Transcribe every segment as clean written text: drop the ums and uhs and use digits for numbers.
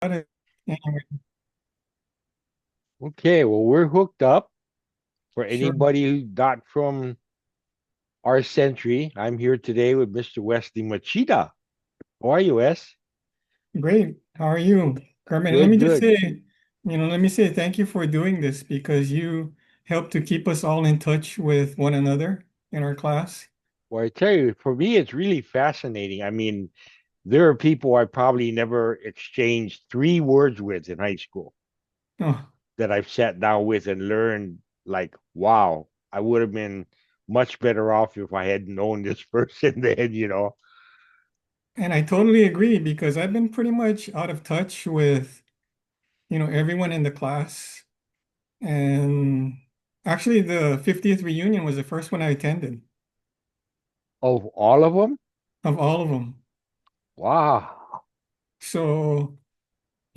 Anyway, Okay, well, we're hooked up. For sure. anybody who got from our century, I'm here today with Mr. Wesley Machida. How are you, Wes? Great. How are you, Kermit? Let Good, me just good. say, let me say thank you for doing this because you help to keep us all in touch with one another in our class. Well, I tell you, for me, it's really fascinating. I mean, there are people I probably never exchanged 3 words with in high school Oh, that I've sat down with and learned, like, wow, I would have been much better off if I had known this person then. and I totally agree because I've been pretty much out of touch with, everyone in the class. And actually, the 50th reunion was the first one I attended Of all of them, of all of them. wow. So,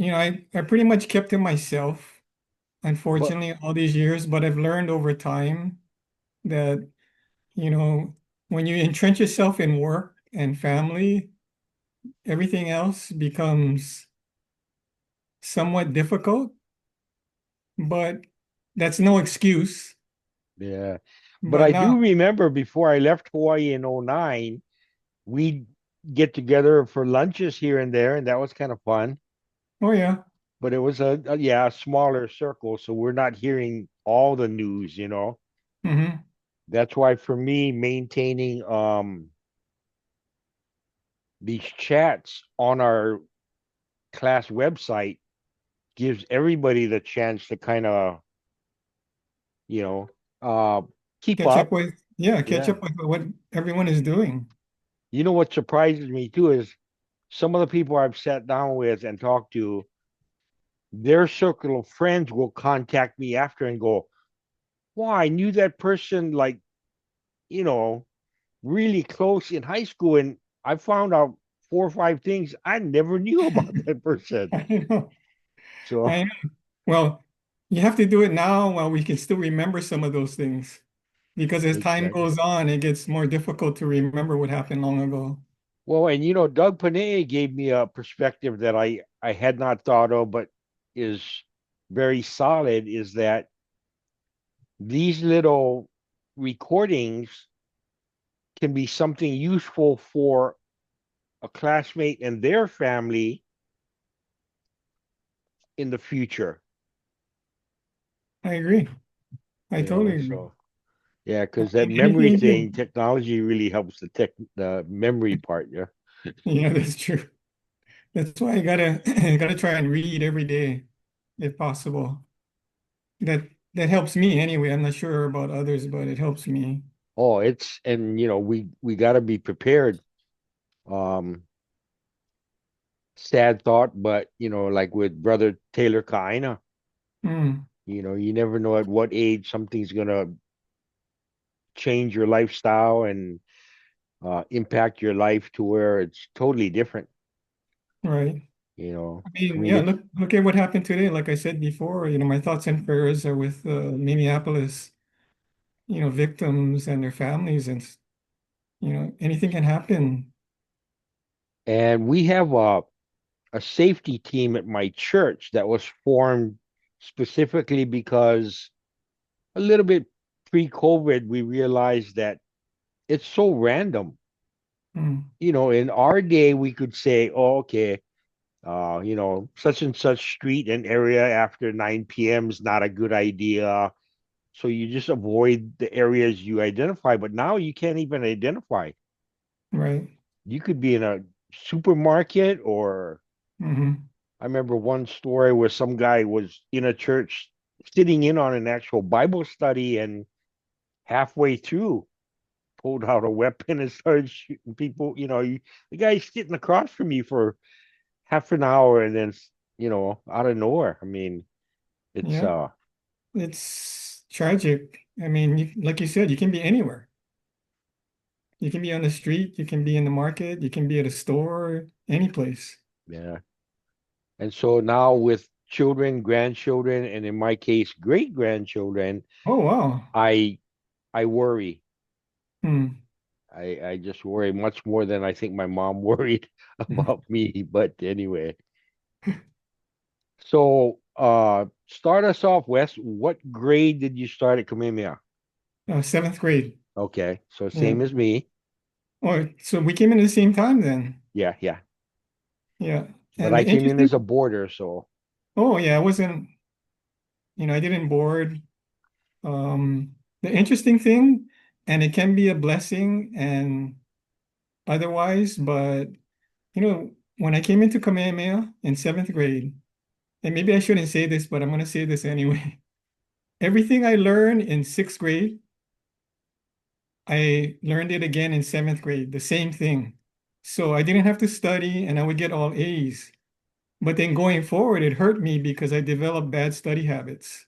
I pretty much kept to myself, But unfortunately, all these years, but I've learned over time that, you know, when you entrench yourself in work and family, everything else becomes somewhat difficult, but that's no excuse. yeah. But But I do now, remember before I left Hawaii in '09, we'd get together for lunches here and there, and that was kind of fun. oh yeah, But it was a smaller circle, so we're not hearing all the news. hmm, That's why for me, maintaining these chats on our class website gives everybody the chance to kind of, you know, uh keep catch up up. with, yeah, catch Yeah. up with what everyone is doing. You know what surprises me too is some of the people I've sat down with and talked to, their circle of friends will contact me after and go, wow, I knew that person like, you know, really close in high school. And I found out 4 or 5 things I never knew about that person. I know, So, I know. Well, you have to do it now while we can still remember some of those things. Because as time exactly. goes on, it gets more difficult to remember what happened long ago. Well, and Doug Panay gave me a perspective that I had not thought of, but is very solid is that these little recordings can be something useful for a classmate and their family in the future. I agree. I totally agree. So yeah, I because that mean, memory anything thing, you technology really helps the memory part. Yeah. yeah, that's true. That's why I gotta gotta try and read every day if possible. That that helps me anyway. I'm not sure about others, but it helps me. Oh, it's and we got to be prepared. Um, Sad thought, but like with brother Taylor Kaina, Mm, you never know at what age something's gonna change your lifestyle and impact your life to where it's totally different. right. I I mean, mean, yeah, it's look at what happened today. Like I said before, my thoughts and prayers are with Minneapolis, victims and their families, and anything can happen. and we have a safety team at my church that was formed specifically because a little bit pre-COVID, we realized that it's so random. Mm, In our day, we could say, oh, okay, such and such street and area after 9 p.m. is not a good idea. So you just avoid the areas you identify. But now you can't even identify. right. You could be in a supermarket, or Hmm. I remember one story where some guy was in a church sitting in on an actual Bible study and halfway through pulled out a weapon and started shooting people. The guy's sitting across from you for half an hour and then, out of nowhere. I mean, it's Yeah. It's tragic. I mean, like you said, you can be anywhere. You can be on the street, you can be in the market, you can be at a store, any place. yeah. And so now with children, grandchildren, and in my case, great grandchildren, Oh, wow. I I worry. Hmm. I just worry much more than I think my mom worried about me. But anyway, So, start us off, Wes. What grade did you start at Kamehameha? Seventh grade. Okay, so Yeah. same as me. Oh, so we came in at the same time then. Yeah, yeah. Yeah. But And I the came in as a interesting, boarder, so oh yeah, I wasn't, I didn't board. The interesting thing, and it can be a blessing and otherwise, but when I came into Kamehameha in seventh grade, and maybe I shouldn't say this, but I'm going to say this anyway. Everything I learned in sixth grade, I learned it again in seventh grade, the same thing. So I didn't have to study and I would get all A's. But then going forward, it hurt me because I developed bad study habits.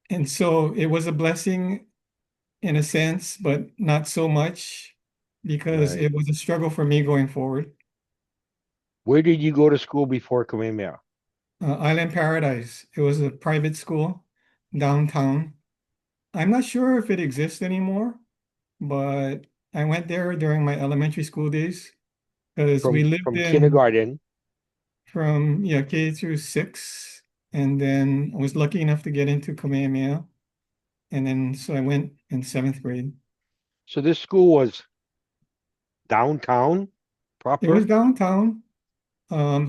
And so it was a blessing in a sense, but not so much because right. it was a struggle for me going forward. Where did you go to school before Kamehameha? Island Paradise, it was a private school downtown. I'm not sure if it exists anymore, but I went there during my elementary school days because we lived From in kindergarten. from K through six, and then I was lucky enough to get into Kamehameha, and then so I went in seventh grade. So this school was downtown It was proper? downtown,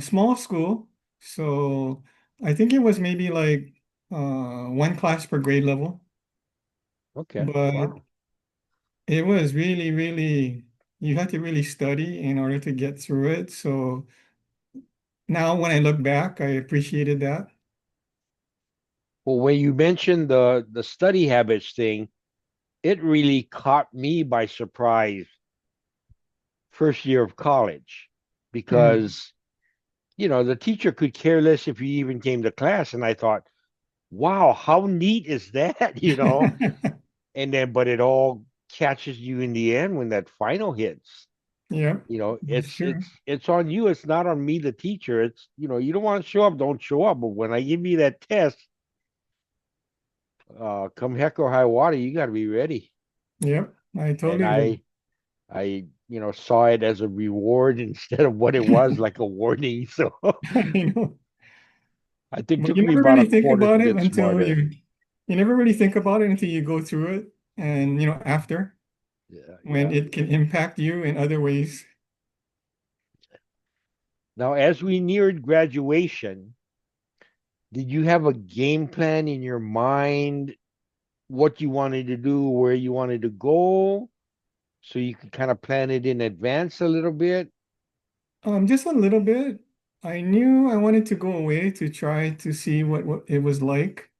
small school, so I think it was maybe like one class per grade level, Okay. but Wow. it was really, really, you had to really study in order to get through it. So now when I look back, I appreciated that. Well, when you mentioned the study habits thing, it really caught me by surprise first year of college Mm. because the teacher could care less if you even came to class. And I thought, wow, how neat is that? And then, but it all catches you in the end when that final hits. Yep, that's It's true. it's on you. It's not on me, the teacher. It's you don't want to show up, don't show up. But when I give you that test, come heck or high water, you got to be ready. Yep, I And totally agree. I saw it as a reward instead of what it was, like a warning. So I know. I think it But took you me never about a really think quarter to about it get until smarter. you never really think about it until you go through it and after Yeah, when yeah. it can impact you in other ways. Now, as we neared graduation, did you have a game plan in your mind, what you wanted to do, where you wanted to go, so you could kind of plan it in advance a little bit? Just a little bit. I knew I wanted to go away to try to see what it was like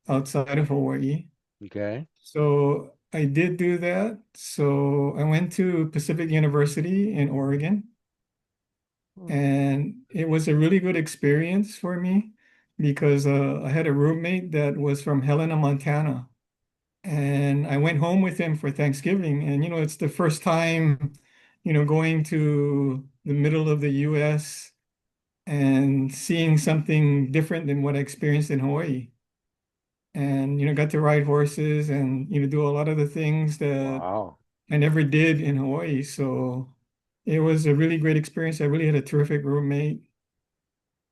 outside of Hawaii. Okay. So I did do that. So I went to Pacific University in Oregon, Hmm. and it was a really good experience for me because I had a roommate that was from Helena, Montana. And I went home with him for Thanksgiving. And, it's the first time, going to the middle of the US and seeing something different than what I experienced in Hawaii. And, got to ride horses and, do a lot of the things that Wow. I never did in Hawaii. So it was a really great experience. I really had a terrific roommate.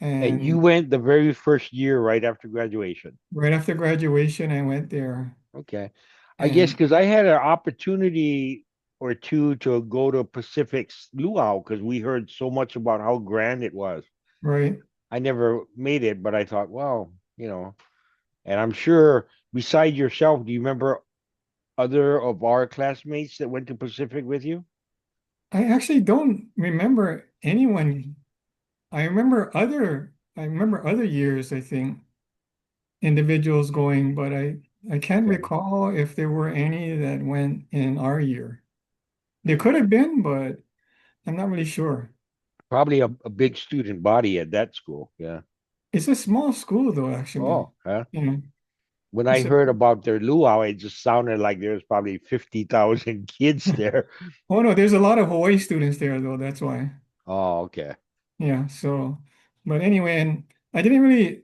And you And went the very first year right after graduation. right after graduation, I went there. Okay. I guess And because I had an opportunity or two to go to Pacific's luau because we heard so much about how grand it was. right. I never made it, but I thought, well, and I'm sure beside yourself, do you remember other of our classmates that went to Pacific with you? I actually don't remember anyone. I remember other years, I think, individuals going, but I can't Okay. recall if there were any that went in our year. There could have been, but I'm not really sure. Probably a big student body at that school. Yeah. It's a small school though, actually. Oh, huh? You know, When I it's a, heard about their luau, it just sounded like there's probably 50,000 kids there. oh no, there's a lot of Hawaii students there though, that's why. Oh, okay. Yeah, so but anyway, and I didn't really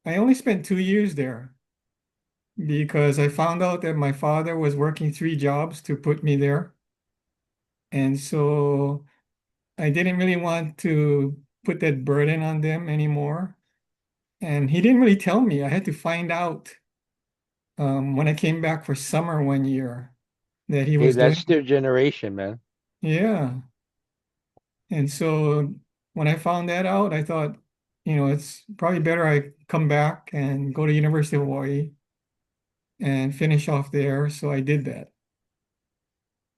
I only spent 2 years there because I found out that my father was working three jobs to put me there. And so I didn't really want to. put that burden on them anymore. And he didn't really tell me. I had to find out when I came back for summer one year that he Hey, was that's doing. their generation, man. Yeah. And so when I found that out, I thought, it's probably better I come back and go to University of Hawaii and finish off there. So I did that.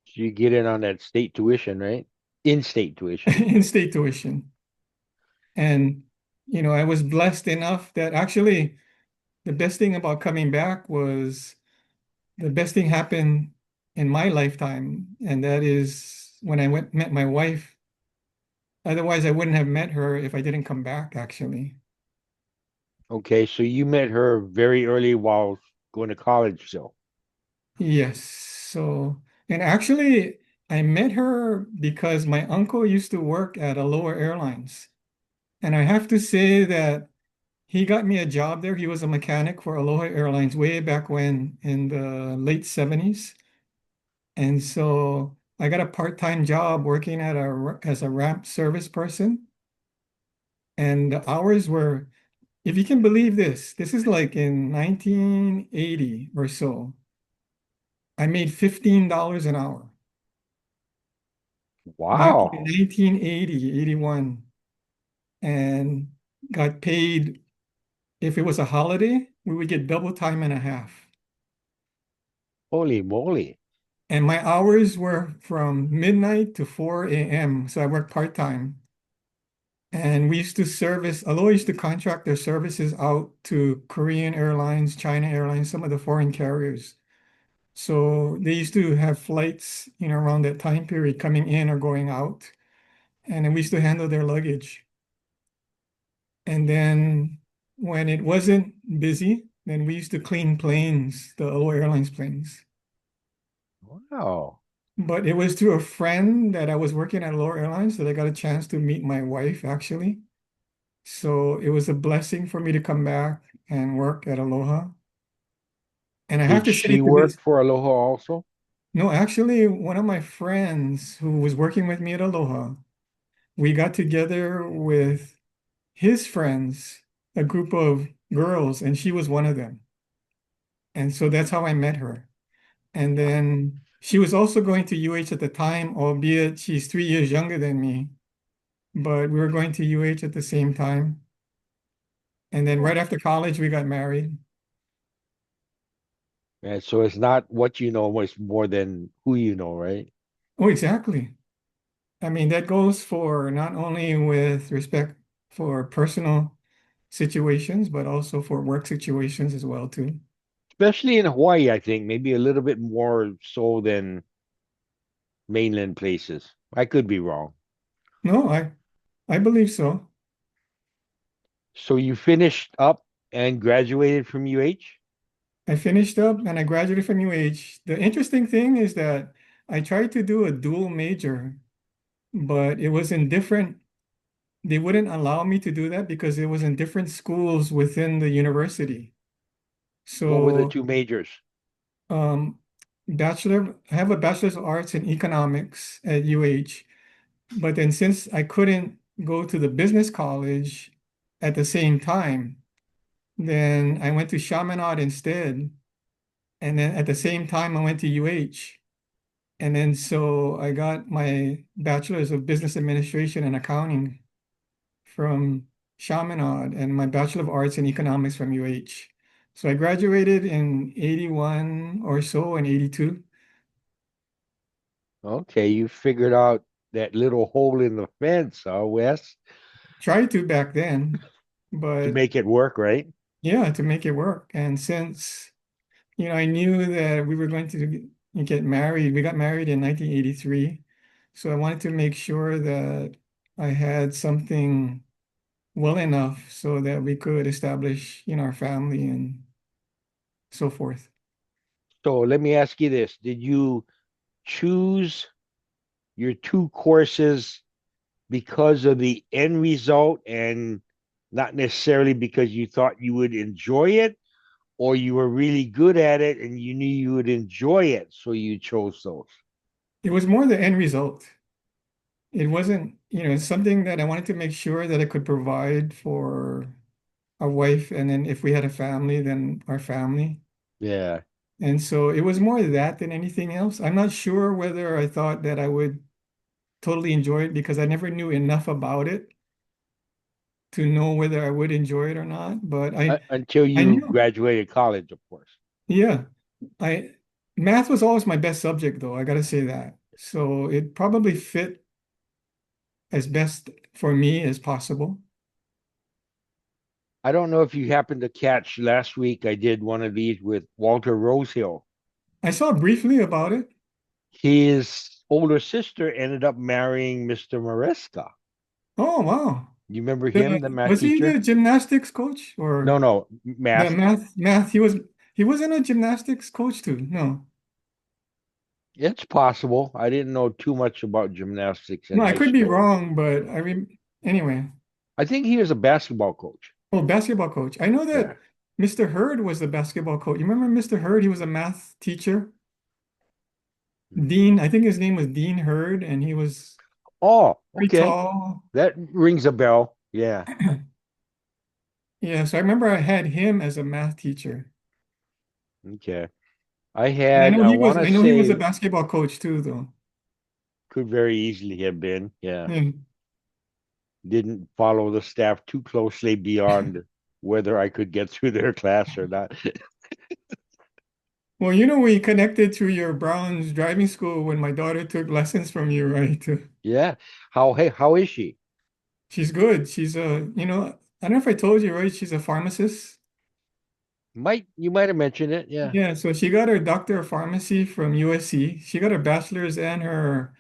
So you get in on that state tuition, right? In-state tuition. In-state tuition. And, I was blessed enough that actually the best thing about coming back was the best thing happened in my lifetime. And that is when I met my wife. Otherwise, I wouldn't have met her if I didn't come back, actually. Okay, so you met her very early while going to college still. Yes. And actually, I met her because my uncle used to work at Aloha Airlines. And I have to say that he got me a job there. He was a mechanic for Aloha Airlines way back when in the late 70s. And so I got a part-time job working as a ramp service person. And the hours were, if you can believe this is like in 1980 or so. I made $15 an hour back in Wow. 1980, 81, and got paid. If it was a holiday, we would get double time and a half. Holy moly. And my hours were from midnight to 4 a.m. So I worked part-time. And we used to service, although we used to contract their services out to Korean Airlines, China Airlines, some of the foreign carriers. So they used to have flights, around that time period coming in or going out. And then we used to handle their luggage. And then when it wasn't busy, then we used to clean planes, the Aloha Airlines planes. Wow. But it was through a friend that I was working at Aloha Airlines that I got a chance to meet my wife, actually. So it was a blessing for me to come back and work at Aloha. And I have Did to say she to work this, for Aloha also? no, actually, one of my friends who was working with me at Aloha, we got together with his friends, a group of girls, and she was one of them. And so that's how I met her. And then she was also going to UH at the time, albeit she's 3 years younger than me, but we were going to UH at the same time. And then right Oh. after college, we got married. And so it's not what you know, it's more than who you know, right? Oh, exactly. I mean, that goes for not only with respect for personal situations, but also for work situations as well, too. Especially in Hawaii, I think, maybe a little bit more so than mainland places. I could be wrong. No, I believe so. So you finished up and graduated from UH? I finished up and I graduated from UH. The interesting thing is that I tried to do a dual major, but it was in different, they wouldn't allow me to do that because it was in different schools within the university. What were the So, two majors? um, I have a bachelor's of arts in economics at UH, but then since I couldn't go to the business college at the same time, then I went to Chaminade instead. And then at the same time, I went to UH. And then so I got my bachelor's of business administration and accounting from Chaminade and my bachelor of arts in economics from UH. So I graduated in 81 or so and 82. Okay, you figured out that little hole in the fence, huh, Wes, Tried to back then, to but make it work, right? yeah, to make it work. And since, I knew that we were going to get married, we got married in 1983. So I wanted to make sure that I had something well enough so that we could establish, our family and so forth. So let me ask you this. Did you choose your two courses because of the end result and not necessarily because you thought you would enjoy it, or you were really good at it and you knew you would enjoy it, so you chose those? It was more the end result. it's something that I wanted to make sure that I could provide for our wife, and then if we had a family, then our family. Yeah. And so it was more that than anything else. I'm not sure whether I thought that I would totally enjoy it because I never knew enough about it to know whether I would enjoy it or not. But Until I you knew, graduated college, of course. yeah, I math was always my best subject though. I gotta say that. So it probably fit as best for me as possible. I don't know if you happened to catch last week. I did one of these with Walter Rosehill. I saw briefly about it. His older sister ended up marrying Mr. Maresca. Oh wow. You remember him, the math Was he teacher? the gymnastics coach No, or no, the math. math? He wasn't a gymnastics coach too. No. It's possible. I didn't know too much about gymnastics in No, I high could be school. wrong, but I mean anyway. I think he was a basketball coach. Oh, basketball coach. I know Yeah. that Mr. Hurd was the basketball coach. You remember Mr. Hurd? He was a math teacher. Dean, I think his name was Dean Hurd, and he was Oh, pretty okay. tall. That rings a bell. Yeah. Yeah, so I remember I had him as a math teacher. Okay. And I want to I know he was a say, basketball coach too, though. could very easily have been. Yeah. Yeah. Didn't follow the staff too closely beyond whether I could get through their class or not. Well, we connected through your Browns driving school when my daughter took lessons from you, right? Yeah. Hey, how is she? She's good. She's I don't know if I told you, right? She's a pharmacist. Might you might have mentioned it. Yeah. Yeah, so she got her doctor of pharmacy from USC. She got her bachelor's and her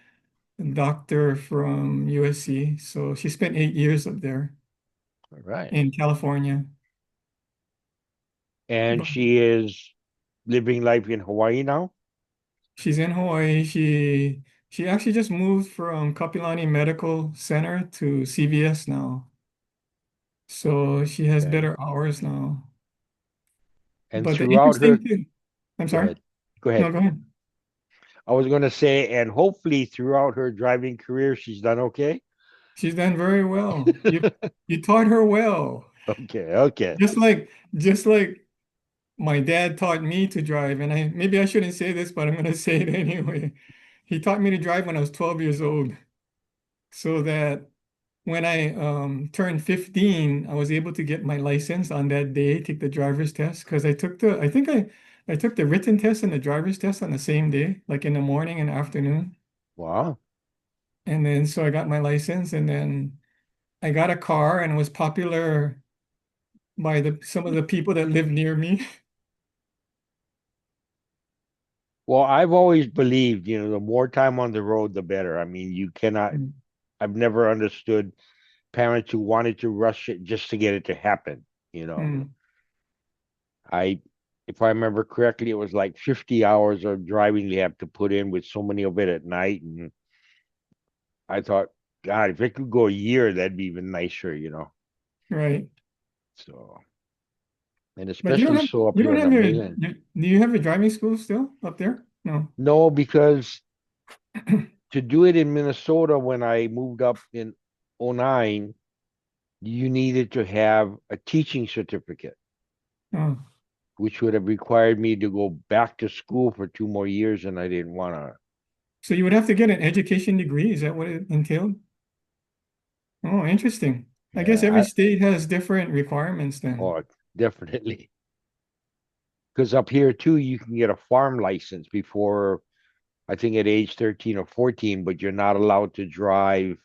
doctor from USC. So she spent 8 years up there All right. in California. And But she is living life in Hawaii now. she's in Hawaii. She actually just moved from Kapilani Medical Center to CVS now. So she has Okay. better hours now. And But the throughout her, interesting thing, I'm go sorry. ahead. Go No, ahead. go ahead. I was going to say, and hopefully throughout her driving career, she's done okay. She's done very well. You taught her well. Okay. Okay. Just like just like my dad taught me to drive, and maybe I shouldn't say this, but I'm going to say it anyway. He taught me to drive when I was 12 years old, so that when I turned 15, I was able to get my license on that day, take the driver's test, because I took the written test and the driver's test on the same day, like in the morning and afternoon. Wow. And then so I got my license, and then I got a car, and it was popular by the some of the people that lived near me. Well, I've always believed, the more time on the road, the better. I mean, you cannot, I've never understood parents who wanted to rush it just to get it to happen. You know, Mm, I, if I remember correctly, it was like 50 hours of driving they have to put in with so many of it at night. And I thought, God, if it could go a year, that'd be even nicer. right. So, and But especially so up you here don't on the have mainland. do you have your driving school still up there? No. No, because to do it in Minnesota when I moved up in '09, you needed to have a teaching certificate, Oh. which would have required me to go back to school for 2 more years, and I didn't want to. So you would have to get an education degree. Is that what it entailed? Oh, interesting. I guess Yeah, every state has different requirements then. oh, definitely. Because up here too, you can get a farm license before, I think at age 13 or 14, but you're not allowed to drive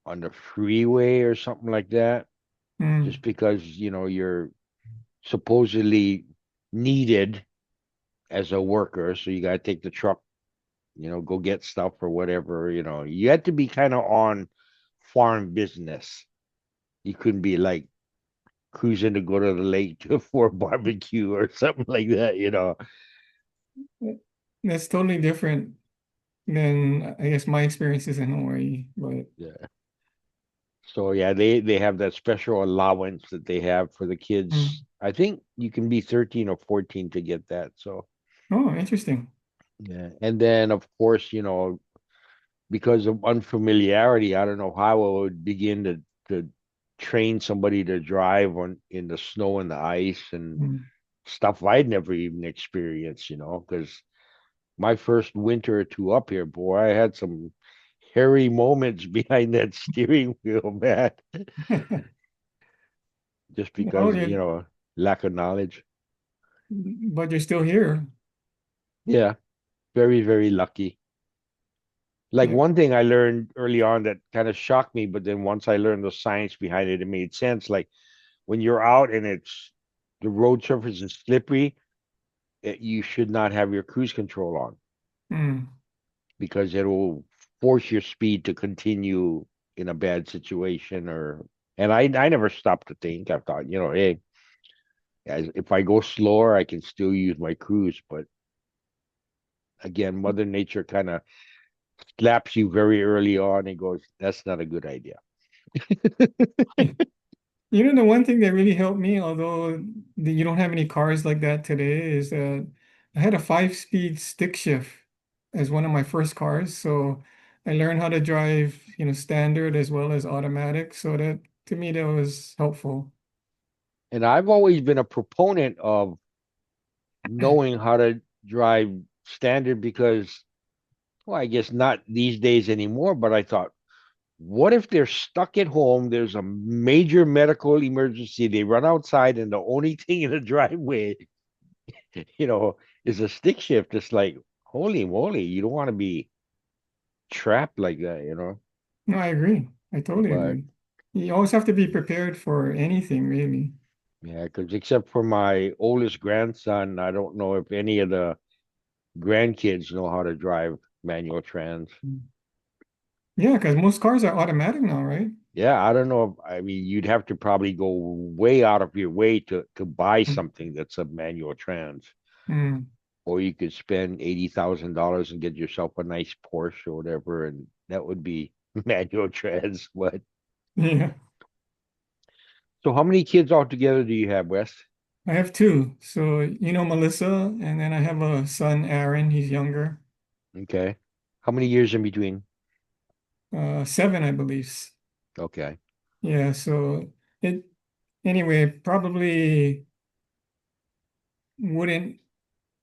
on the freeway or something like that, Hmm. just because, you're supposedly needed as a worker. So you got to take the truck, go get stuff or whatever. You had to be kind of on farm business. You couldn't be like cruising to go to the lake for a barbecue or something like that. That's totally different than I guess my experiences in Hawaii. But Yeah. So yeah, they have that special allowance that they have for the kids. hmm. I think you can be 13 or 14 to get that. So Oh, interesting. yeah. And then of course, because of unfamiliarity, I don't know how I would begin to train somebody to drive on in the snow and the ice and Mm. stuff I'd never even experienced, because my first winter or two up here, boy, I had some hairy moments behind that steering wheel, man, just Oh, because, yeah, lack of knowledge. but you're still here. Yeah, very, very lucky. Like Yeah. one thing I learned early on that kind of shocked me, but then once I learned the science behind it, it made sense. Like when you're out and the road surface is slippery, you should not have your cruise control on Mm. because it'll force your speed to continue in a bad situation. And I never stopped to think. I thought, hey, if I go slower, I can still use my cruise. But again, Mother Nature kind of slaps you very early on and goes, that's not a good idea. You know, the one thing that really helped me, although you don't have any cars like that today, is that I had a 5-speed stick shift as one of my first cars. So I learned how to drive, standard as well as automatic. So that to me, that was helpful. And I've always been a proponent of knowing how to drive standard because, well, I guess not these days anymore, but I thought, what if they're stuck at home? There's a major medical emergency. They run outside, and the only thing in the driveway, you know, is a stick shift. It's like, holy moly, you don't want to be trapped like that. No, I agree. I totally But agree. You always have to be prepared for anything, really. yeah, because except for my oldest grandson, I don't know if any of the grandkids know how to drive manual trans. Yeah, because most cars are automatic now, right? Yeah, I don't know. I mean, you'd have to probably go way out of your way to buy something that's a manual trans, Mm. or you could spend $80,000 and get yourself a nice Porsche or whatever, and that would be manual trans. But Yeah, so, how many kids altogether do you have, Wes? I have two. So, Melissa, and then I have a son, Aaron. He's younger, Okay, how many years in between? 7, I believe. Okay, Yeah, so it anyway, probably wouldn't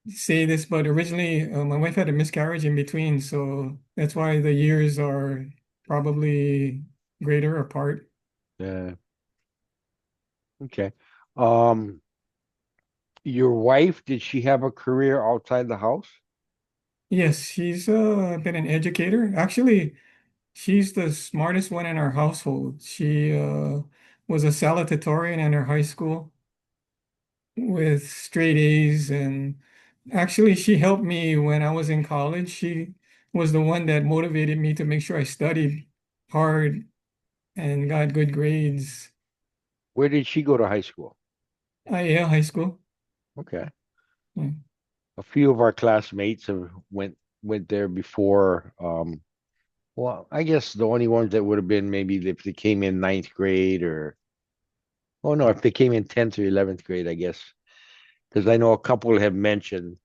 say this, but originally my wife had a miscarriage in between, so that's why the years are probably greater apart. yeah, okay. Um, your wife, did she have a career outside the house? Yes, she's been an educator. Actually, she's the smartest one in our household. She was a salutatorian in her high school with straight A's, and actually she helped me when I was in college. She was the one that motivated me to make sure I studied hard and got good grades. Where did she go to high school? Yeah, high school. Okay. Yeah. A few of our classmates have went there before. Well, I guess the only ones that would have been maybe if they came in ninth grade or oh no, if they came in 10th or 11th grade, I guess. Because I know a couple have mentioned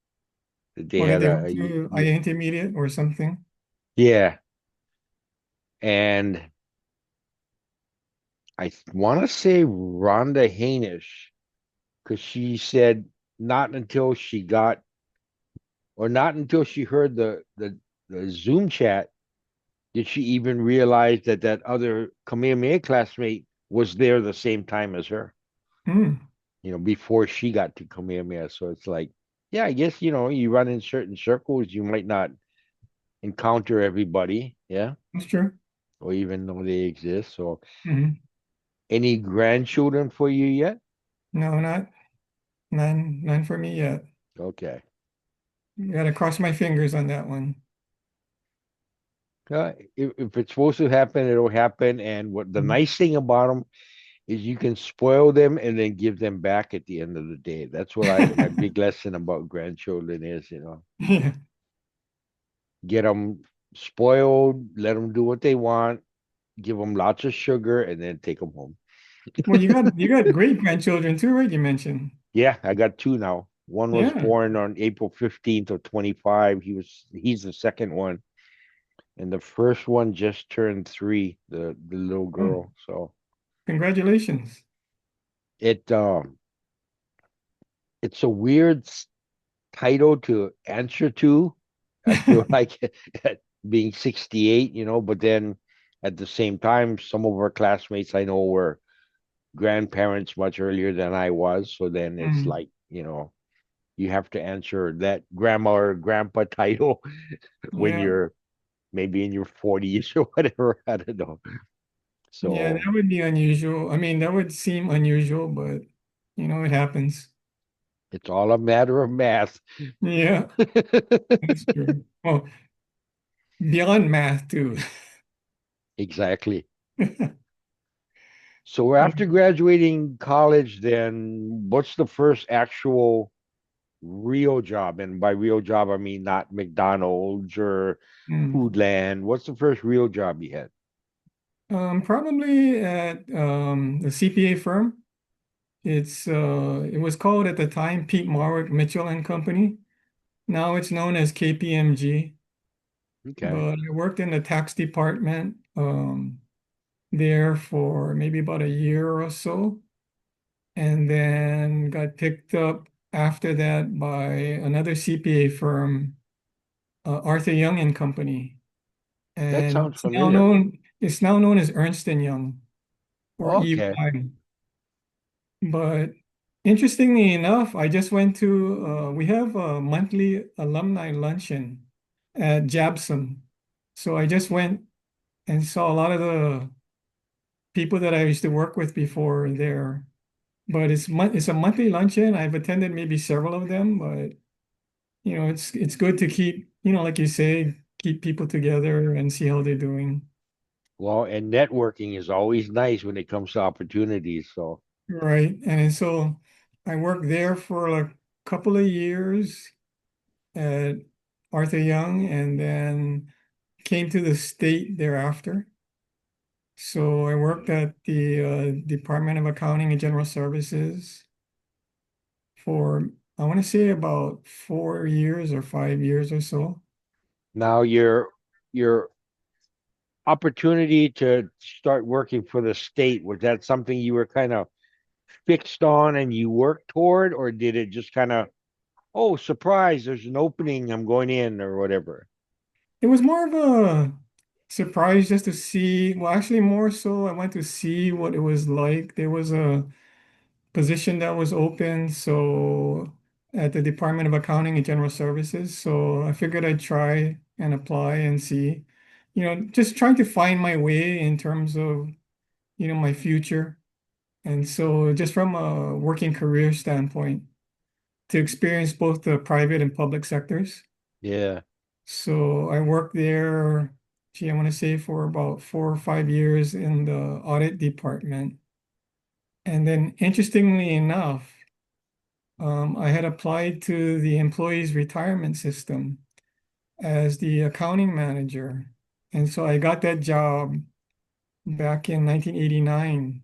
that they Or did had they go to I intermediate or something? yeah, and I want to say Rhonda Hainish because she said not until she got or not until she heard the Zoom chat did she even realize that that other Kamehameha classmate was there the same time as her, Hmm, before she got to Kamehameha. So it's like, yeah, I guess, you run in certain circles, you might not encounter everybody, yeah, that's true. or even know they exist. So, Hmm. any grandchildren for you yet? No, none for me yet. Okay. Gotta cross my fingers on that one. If it's supposed to happen, it'll happen. And what the Mhm. nice thing about them is you can spoil them and then give them back at the end of the day. That's what my big lesson about grandchildren is, Yeah. get them spoiled, let them do what they want, give them lots of sugar, and then take them home. Well, you got great grandchildren too, right? You mentioned. Yeah, I got two now. One was Yeah. born on April 15th of 25. He's the second one. and the first one just turned 3, the little Oh, girl. So congratulations. it it's a weird title to answer to. I feel like at being 68, but then at the same time, some of our classmates I know were grandparents much earlier than I was. So then it's Mm, like, you have to answer that grandma or grandpa title when yeah, you're maybe in your 40s or whatever. I don't know. yeah, that So would be unusual. I mean, that would seem unusual, but it happens. it's all a matter of math. Yeah, that's true. Well, beyond math too. Exactly. So after graduating college, then what's the first actual real job? And by real job, I mean not McDonald's or Mm. Foodland. What's the first real job you had? Probably at the CPA firm. It was called at the time Pete Marwick Mitchell and Company. Now it's known as KPMG. Okay. But I worked in the tax department there for maybe about a year or so, and then got picked up after that by another CPA firm, Arthur Young and Company, That and sounds familiar. it's now known as Ernst and Young or Okay. EY. But interestingly enough, I just went to we have a monthly alumni luncheon at Jabsum. So I just went and saw a lot of the people that I used to work with before there. But it's a monthly luncheon. I've attended maybe several of them, but it's good to keep, like you say, keep people together and see how they're doing. Well, and networking is always nice when it comes to opportunities. So Right. And so I worked there for a couple of years at Arthur Young and then came to the state thereafter. So I worked at the Department of Accounting and General Services for, I want to say about 4 years or 5 years or so. now your opportunity to start working for the state, was that something you were kind of fixed on and you worked toward, or did it just kind of, oh, surprise, there's an opening, I'm going in or whatever? It was more of a surprise just to see, well, actually more so I went to see what it was like. There was a position that was open, so at the Department of Accounting and General Services. So I figured I'd try and apply and see, just trying to find my way in terms of, my future. And so just from a working career standpoint, to experience both the private and public sectors. Yeah. So I worked there, I want to say for about 4 or 5 years in the audit department. And then interestingly enough, I had applied to the employees retirement system as the accounting manager. And so I got that job back in 1989.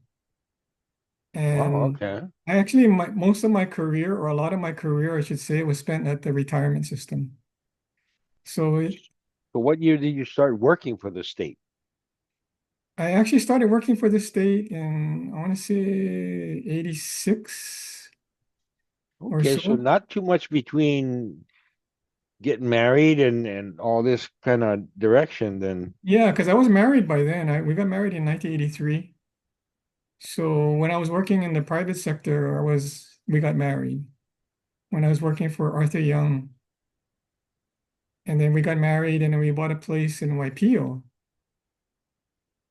Wow. And Okay. I actually, most of my career, or a lot of my career, I should say, was spent at the retirement system. So So what year did you start working for the state? I actually started working for the state in, I want to say, 86 or Okay, so so. not too much between getting married and all this kind of direction then. Yeah, because I was married by then. We got married in 1983. So when I was working in the private sector, we got married. When I was working for Arthur Young, and then we got married, and then we bought a place in Waipio.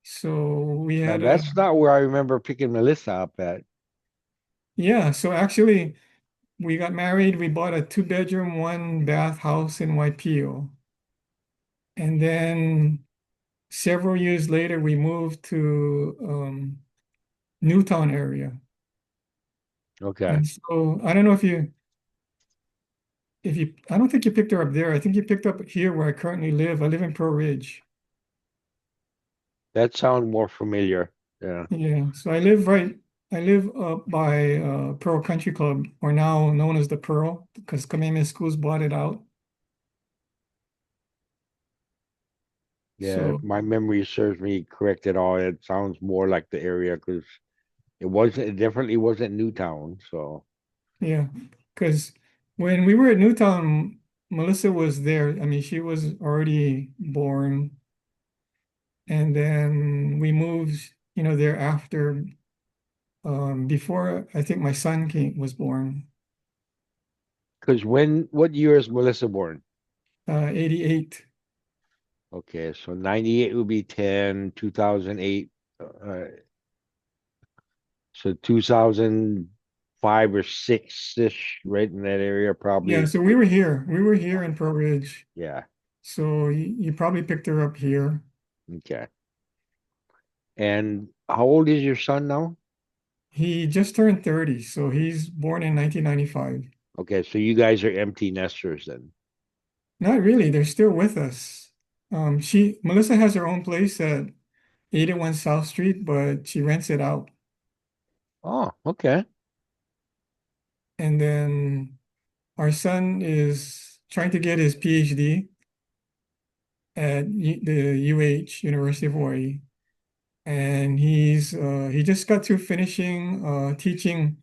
So we Now had that's not where I remember picking Melissa up at. yeah. So actually, we got married. We bought a two-bedroom, one-bath house in Waipio, and then several years later, we moved to Newtown area. Okay. And so I don't know I don't think you picked her up there. I think you picked up here where I currently live. I live in Pearl Ridge. That sounds more familiar. Yeah. Yeah. So I live up by Pearl Country Club, or now known as the Pearl, because Kamehameha Schools bought it out. Yeah, if So my memory serves me correct at all, it sounds more like the area because it definitely wasn't Newtown. So, yeah, because when we were at Newtown, Melissa was there. I mean, she was already born, and then we moved, thereafter. Before I think my son was born, because what year is Melissa born? 88. Okay, so 98 would be 10, 2008. So 2005 or six-ish, right in that area, Yeah, probably. so we were here. We were here in Pro Ridge. Yeah. So you probably picked her up here. Okay. And how old is your son now? He just turned 30, so he's born in 1995. Okay, so you guys are empty nesters then. Not really, they're still with us. Melissa has her own place at 81 South Street, but she rents it out. Oh, okay. And then our son is trying to get his PhD at the UH, University of Hawaii. And he just got through finishing teaching.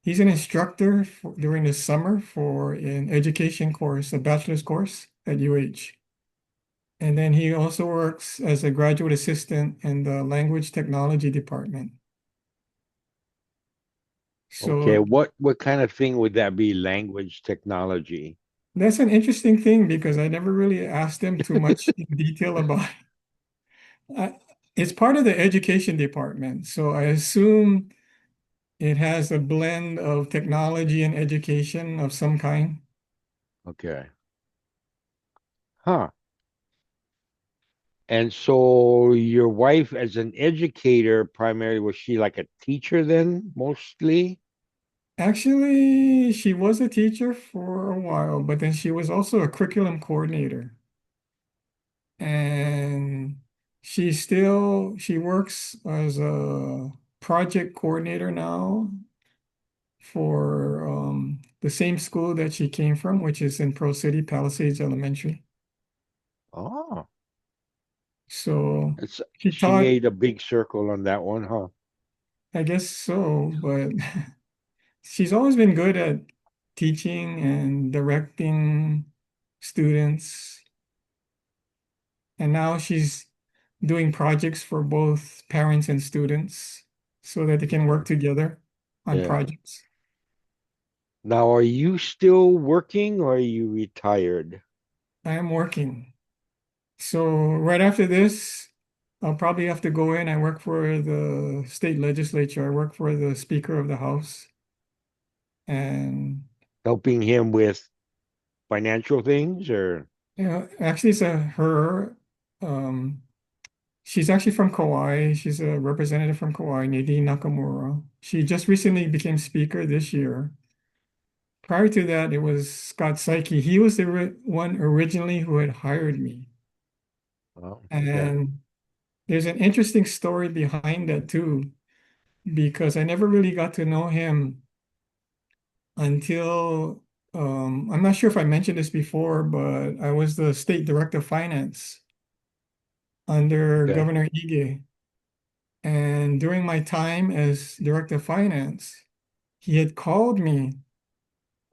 He's an instructor during the summer for an education course, a bachelor's course at UH. And then he also works as a graduate assistant in the language technology department. Okay, So what kind of thing would that be? Language technology. that's an interesting thing because I never really asked him too much in detail about it. It's part of the education department. So I assume it has a blend of technology and education of some kind. Okay. Huh. And so your wife as an educator, primarily, was she like a teacher then, mostly? Actually, she was a teacher for a while, but then she was also a curriculum coordinator. And she works as a project coordinator now for the same school that she came from, which is in Pro City Palisades Elementary. Oh, So it's she she taught, made a big circle on that one, huh? I guess so, but she's always been good at teaching and directing students. And now she's doing projects for both parents and students so that they can Okay. work together on Yeah. projects. Now, are you still working or are you retired? I am working. So right after this, I'll probably have to go in. I work for the state legislature. I work for the Speaker of the House. And Helping him with financial things or actually it's a her. Um, she's actually from Kauai. She's a representative from Kauai, Nadine Nakamura. She just recently became speaker this year. Prior to that, it was Scott Psyche. He was the one originally who had hired me. oh, okay. And there's an interesting story behind that too, because I never really got to know him until I'm not sure if I mentioned this before, but I was the state director of finance under Okay. Governor Ige. And during my time as director of finance, he had called me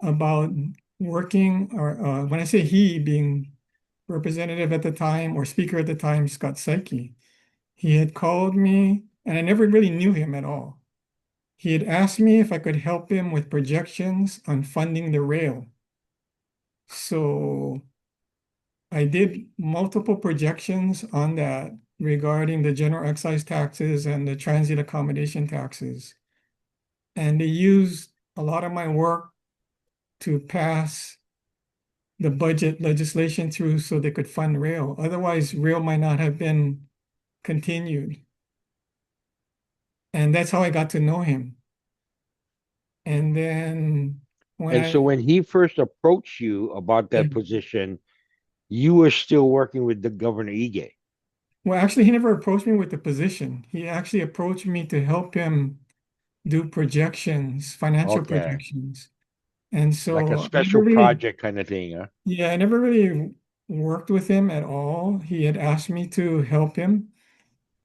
about working, or when I say he, being representative at the time or speaker at the time, Scott Psyche. He had called me, and I never really knew him at all. He had asked me if I could help him with projections on funding the rail. So I did multiple projections on that regarding the general excise taxes and the transit accommodation taxes. And they used a lot of my work to pass the budget legislation through so they could fund rail. Otherwise, rail might not have been continued. And that's how I got to know him. And then when And so I, when he first approached you about yeah, that position, you were still working with the Governor Ige. well, actually, he never approached me with the position. He actually approached me to help him do projections, financial Okay. projections. And Like a so I never special really, project kind of thing, huh? yeah, I never really worked with him at all. He had asked me to help him.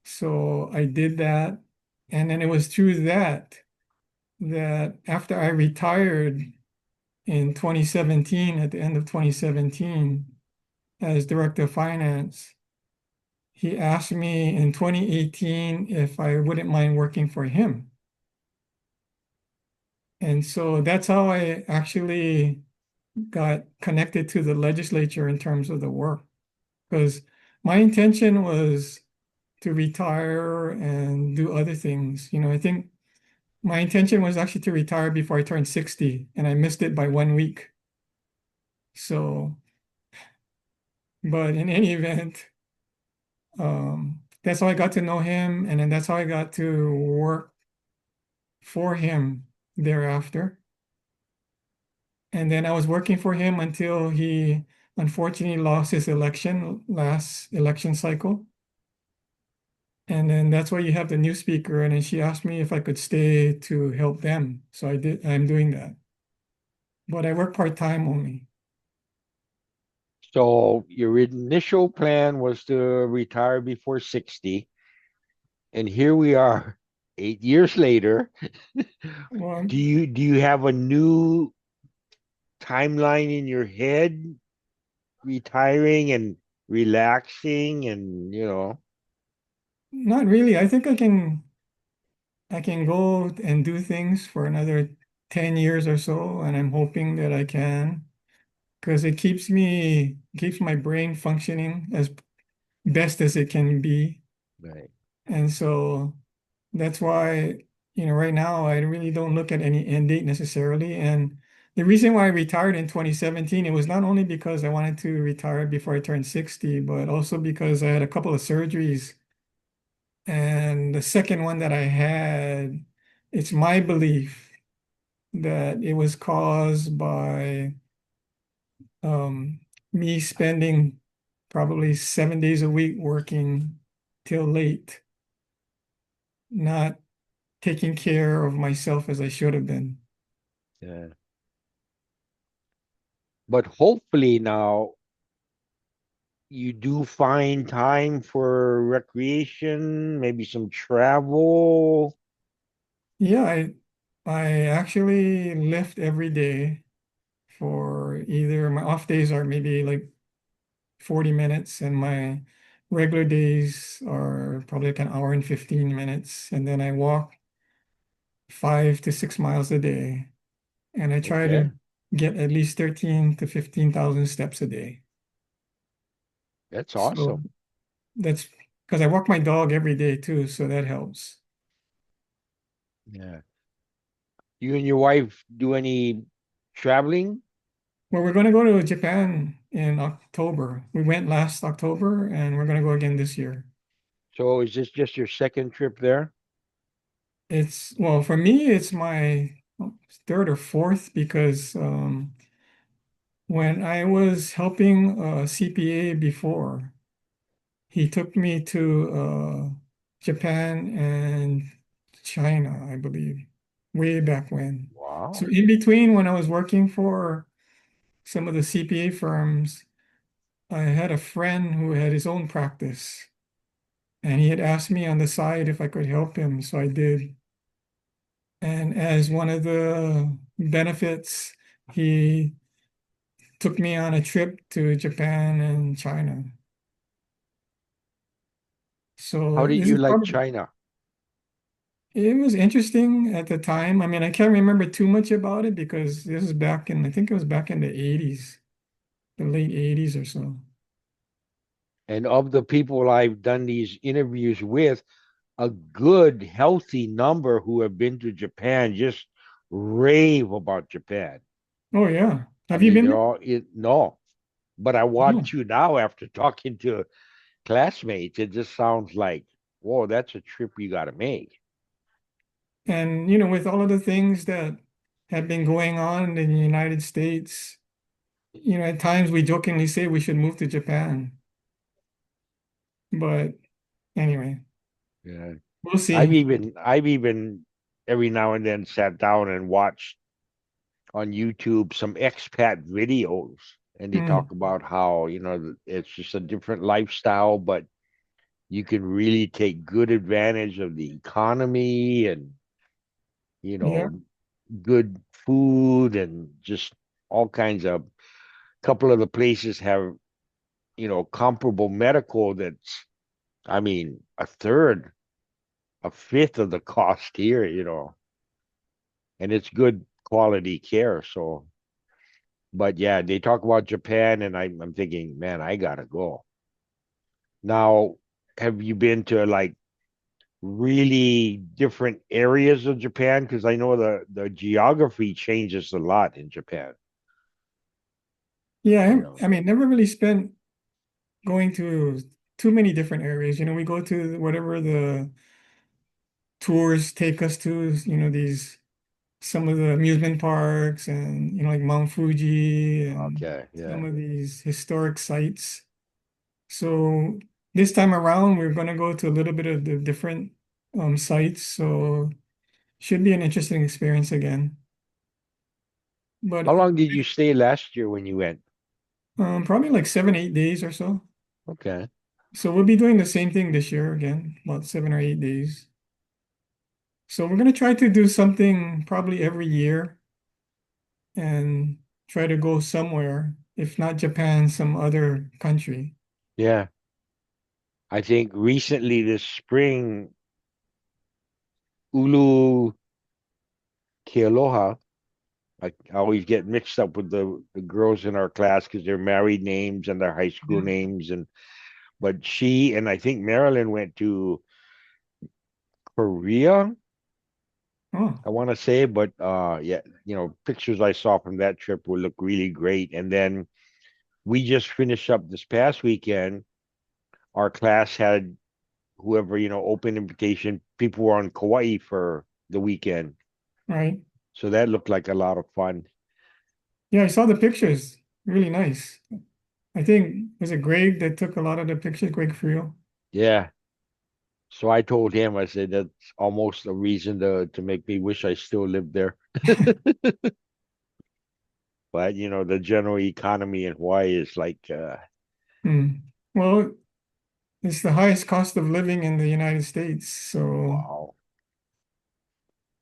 So I did that. And then it was through that after I retired in 2017, at the end of 2017, as director of finance, he asked me in 2018 if I wouldn't mind working for him. And so that's how I actually got connected to the legislature in terms of the work. Because my intention was to retire and do other things. I think my intention was actually to retire before I turned 60, and I missed it by 1 week. So, but in any event, that's how I got to know him, and then that's how I got to work for him thereafter. And then I was working for him until he unfortunately lost his election last election cycle. And then that's why you have the new speaker. And then she asked me if I could stay to help them. So I did, I'm doing that. But I work part-time only. So your initial plan was to retire before 60, and here we are 8 years later. Well, Do you have a new timeline in your head, retiring and relaxing and not really. I think I can go and do things for another 10 years or so, and I'm hoping that I can because it keeps my brain functioning as best as it can be. right. And so that's why, right now I really don't look at any end date necessarily. And the reason why I retired in 2017, it was not only because I wanted to retire before I turned 60, but also because I had a couple of surgeries. And the second one that I had, it's my belief that it was caused by um, me spending probably 7 days a week working till late, not taking care of myself as I should have been. Yeah. But hopefully now you do find time for recreation, maybe some travel. Yeah, I actually lift every day for either my off days are maybe like 40 minutes and my regular days are probably like an hour and 15 minutes. And then I walk 5 to 6 miles a day. And I try Okay, to get at least 13 to 15,000 steps a day. that's So awesome. that's because I walk my dog every day too, so that helps. Yeah. You and your wife do any traveling? Well, we're going to go to Japan in October. We went last October and we're going to go again this year. So is this just your second trip there? Well, for me, it's my third or fourth because when I was helping a CPA before, he took me to Japan and China, I believe, way back when. So Wow. in between, when I was working for some of the CPA firms, I had a friend who had his own practice, and he had asked me on the side if I could help him, so I did. And as one of the benefits, he took me on a trip to Japan and China. How So did this you is like probably, China? it was interesting at the time. I mean, I can't remember too much about it because this is I think it was back in the 80s, the late 80s or so. And of the people I've done these interviews with, a good, healthy number who have been to Japan just rave about Japan. Oh, yeah. I Have you mean, been they're there? all no, but I want No. to now after talking to classmates. It just sounds like, whoa, that's a trip you got to make. And, with all of the things that have been going on in the United States, at times we jokingly say we should move to Japan. But anyway, Yeah, we'll I've see. even I've even every now and then sat down and watched on YouTube some expat videos. and they talk Mm, about how, it's just a different lifestyle, but you can really take good advantage of the economy and, you yeah, know, good food and just all kinds of couple of the places have, comparable medical that's, I mean, a third, a fifth of the cost here, and it's good quality care. So, but yeah, they talk about Japan, and I'm thinking, man, I gotta go. Now, have you been to like really different areas of Japan? Because I know the geography changes a lot in Japan. yeah. You know, I mean, never really spent going to too many different areas. You know, we go to whatever the tours take us to, these some of the amusement parks and, like Mount Fuji and okay, yeah. some of these historic sites. So this time around, we're going to go to a little bit of the different sites. So should be an interesting experience again. But How long did you stay last year when you went? probably like 7, 8 days or so. Okay. So we'll be doing the same thing this year again, about 7 or 8 days. So we're going to try to do something probably every year and try to go somewhere, if not Japan, some other country. Yeah. I think recently this spring, Ulu Kealoha, I always get mixed up with the girls in our class because they're married names and their high school Yeah. names. But she and I think Marilyn went to Korea, Oh, I want to say, but yeah, pictures I saw from that trip would look really great. And then we just finished up this past weekend. Our class had whoever, open invitation. People were on Kauai for the weekend. right. So that looked like a lot of fun. Yeah, I saw the pictures. Really nice. I think was it Greg that took a lot of the pictures, Greg Frio? Yeah. So I told him, I said that's almost a reason to make me wish I still lived there. But the general economy in Hawaii is like Hmm. Well, it's the highest cost of living in the United States, so wow.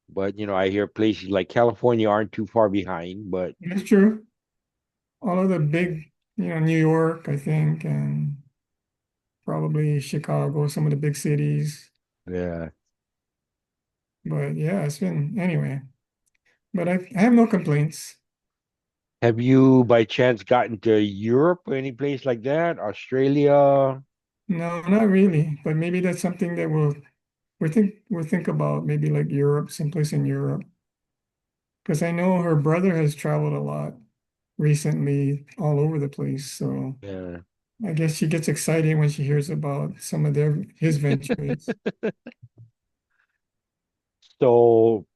But I hear places like California aren't too far behind, but it's true. All of the big, New York, I think, and probably Chicago, some of the big cities. yeah. But yeah, it's been anyway. But I have no complaints. Have you by chance gotten to Europe or any place like that? Australia? No, not really. But maybe that's something that we'll think about. Maybe like Europe, someplace in Europe. Because I know her brother has traveled a lot recently, all over the place. So Yeah. I guess she gets excited when she hears about some of his ventures. So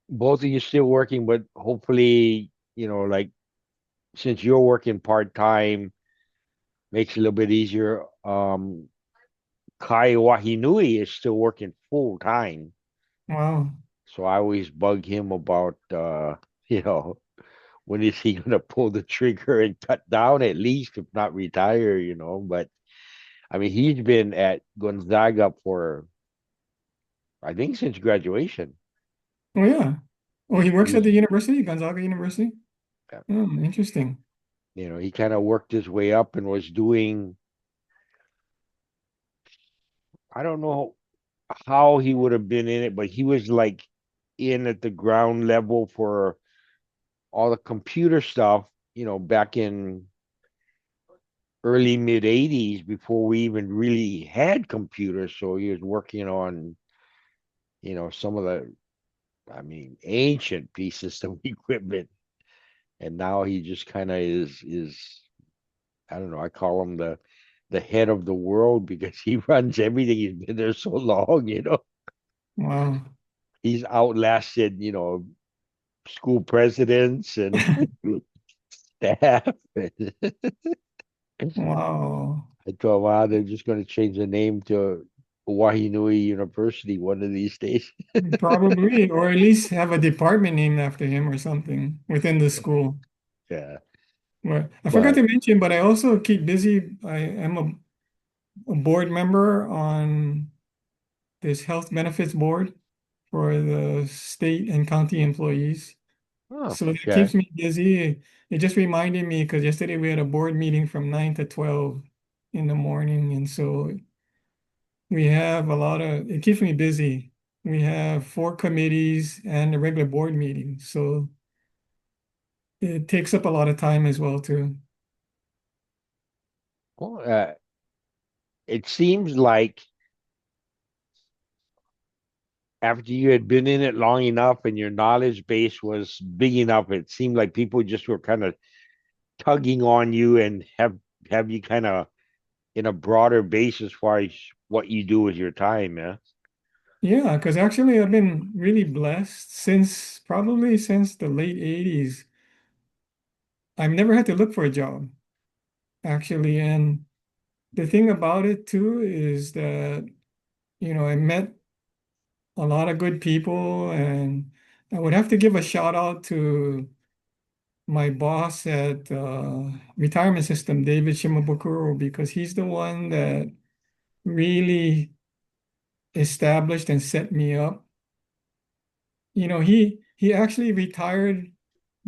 both of you still working, but hopefully, like since you're working part time, makes it a little bit easier. Kai Wahinui is still working full time. Wow. So I always bug him about you know, when is he gonna pull the trigger and cut down at least, if not retire. But I mean he's been at Gonzaga for I think since graduation. Oh yeah. Oh, he works at He's the university, Gonzaga University. Oh, interesting. he kind of worked his way up and was doing I don't know how he would have been in it, but he was like in at the ground level for all the computer stuff, back in early mid 80s before we even really had computers. So he was working on, some of the, I mean, ancient pieces of equipment. And now he just kind of is, I don't know, I call him the head of the world because he runs everything. He's been there so long. Wow. He's outlasted, school presidents and staff. Wow. I told him, wow, they're just going to change the name to Wahinui University one of these days. Probably, or at least have a department named after him or something within the school. Yeah. Well, I forgot But to mention, but I also keep busy. I am a board member on this health benefits board for the state and county employees. oh, So that okay. keeps me busy. It just reminded me because yesterday we had a board meeting from 9 to 12 in the morning. And so we have a lot of, it keeps me busy. We have four committees and a regular board meeting. So it takes up a lot of time as well, too. Well, it seems like after you had been in it long enough and your knowledge base was big enough, it seemed like people just were kind of tugging on you and have you kind of in a broader base as far as what you do with your time, yeah. Yeah, because actually I've been really blessed since probably since the late 80s. I've never had to look for a job, actually. And the thing about it too is that, I met a lot of good people, and I would have to give a shout out to my boss at retirement system, David Shimabukuro, because he's the one that really established and set me up. He actually retired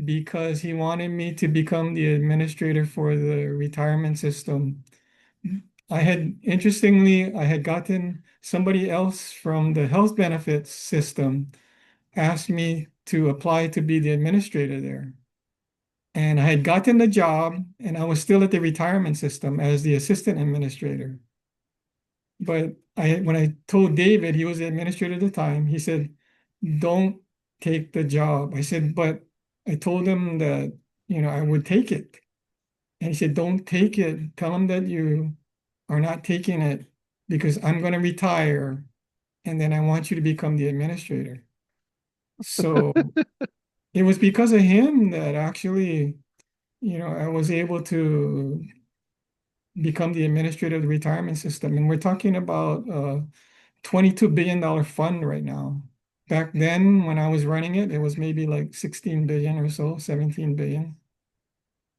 because he wanted me to become the administrator for the retirement system. Interestingly, I had gotten somebody else from the health benefits system asked me to apply to be the administrator there. And I had gotten the job and I was still at the retirement system as the assistant administrator. But when I told David, he was the administrator at the time, he said, don't take the job. I said, but I told him that, I would take it. And he said, don't take it. Tell him that you are not taking it because I'm going to retire and then I want you to become the administrator. So it was because of him that actually, I was able to become the administrator of the retirement system. And we're talking about a $22 billion fund right now. Back then, when I was running it, it was maybe like 16 billion or so, 17 billion.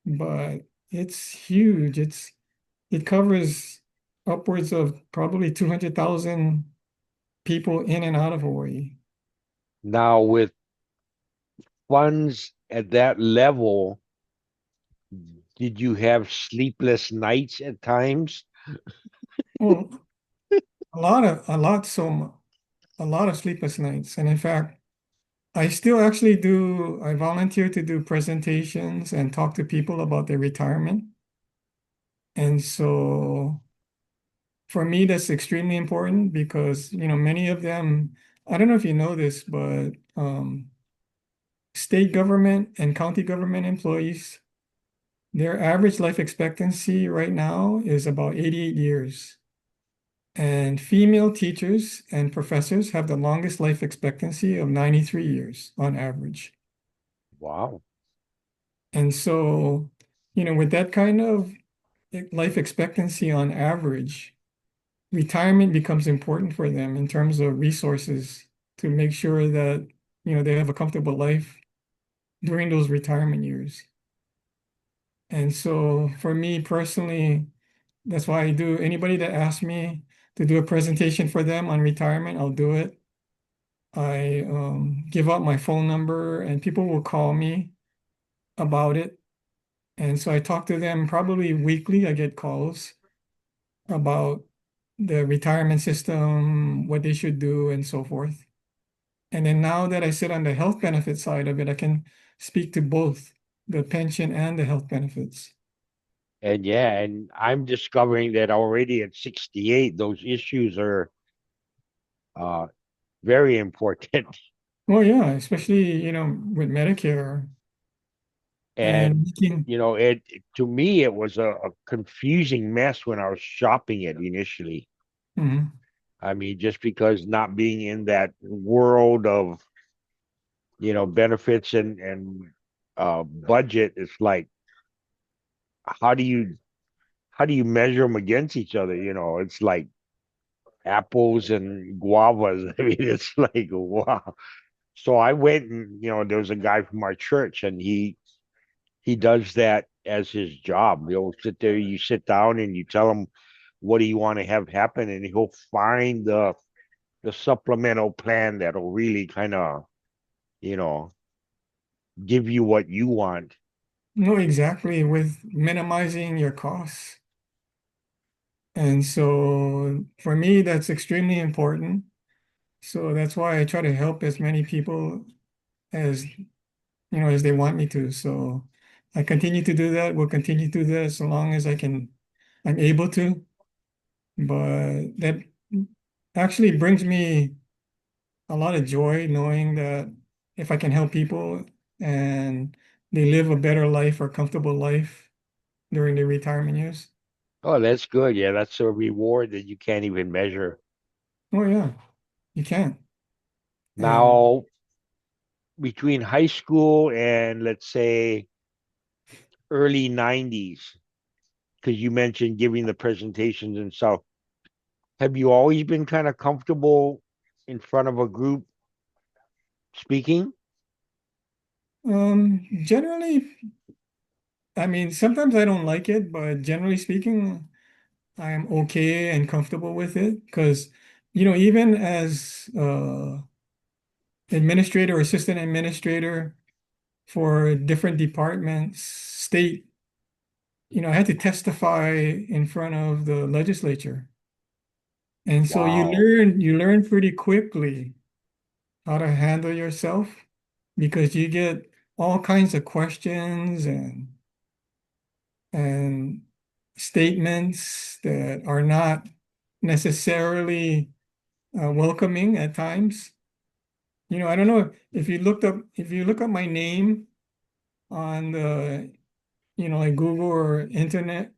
But it's huge. It covers upwards of probably 200,000 people in and out of Hawaii. Now with funds at that level, did you have sleepless nights at times? Well, a lot of sleepless nights. And in fact, I volunteer to do presentations and talk to people about their retirement. And so for me, that's extremely important because, many of them, I don't know if you know this, but state government and county government employees, their average life expectancy right now is about 88 years. And female teachers and professors have the longest life expectancy of 93 years on average. Wow. And so, with that kind of life expectancy on average, retirement becomes important for them in terms of resources to make sure that, they have a comfortable life during those retirement years. And so for me personally, that's why I do anybody that asks me to do a presentation for them on retirement, I'll do it. I give out my phone number and people will call me about it. And so I talk to them probably weekly. I get calls about the retirement system, what they should do, and so forth. And then now that I sit on the health benefit side of it, I can speak to both the pension and the health benefits. And yeah, and I'm discovering that already at 68, those issues are uh very important. Well, yeah, especially, with Medicare and And making, to me it was a confusing mess when I was shopping it initially. mhm. I mean, just because not being in that world of, benefits and budget, it's like how do you how do you measure them against each other? It's like apples and guavas. I mean, it's like wow. So I went and there was a guy from our church and he does that as his job. He'll sit there, you sit down and you tell him what do you want to have happen, and he'll find the supplemental plan that'll really kind of, you know, give you what you want. No, exactly, with minimizing your costs. And so for me, that's extremely important. So that's why I try to help as many people as as they want me to. So I continue to do that. Will continue to do that as long as I'm able to. But that actually brings me a lot of joy knowing that if I can help people and they live a better life or comfortable life during their retirement years. Oh, that's good. Yeah, that's a reward that you can't even measure. Oh yeah, you can. And Now, between high school and let's say early 90s, because you mentioned giving the presentations and stuff, have you always been kind of comfortable in front of a group speaking? generally, I mean, sometimes I don't like it, but generally speaking, I am okay and comfortable with it because, even as administrator or assistant administrator for different departments, state, I had to testify in front of the legislature. And so Wow. you learn pretty quickly how to handle yourself because you get all kinds of questions and statements that are not necessarily welcoming at times. I don't know if you look up my name on the, like Google or internet,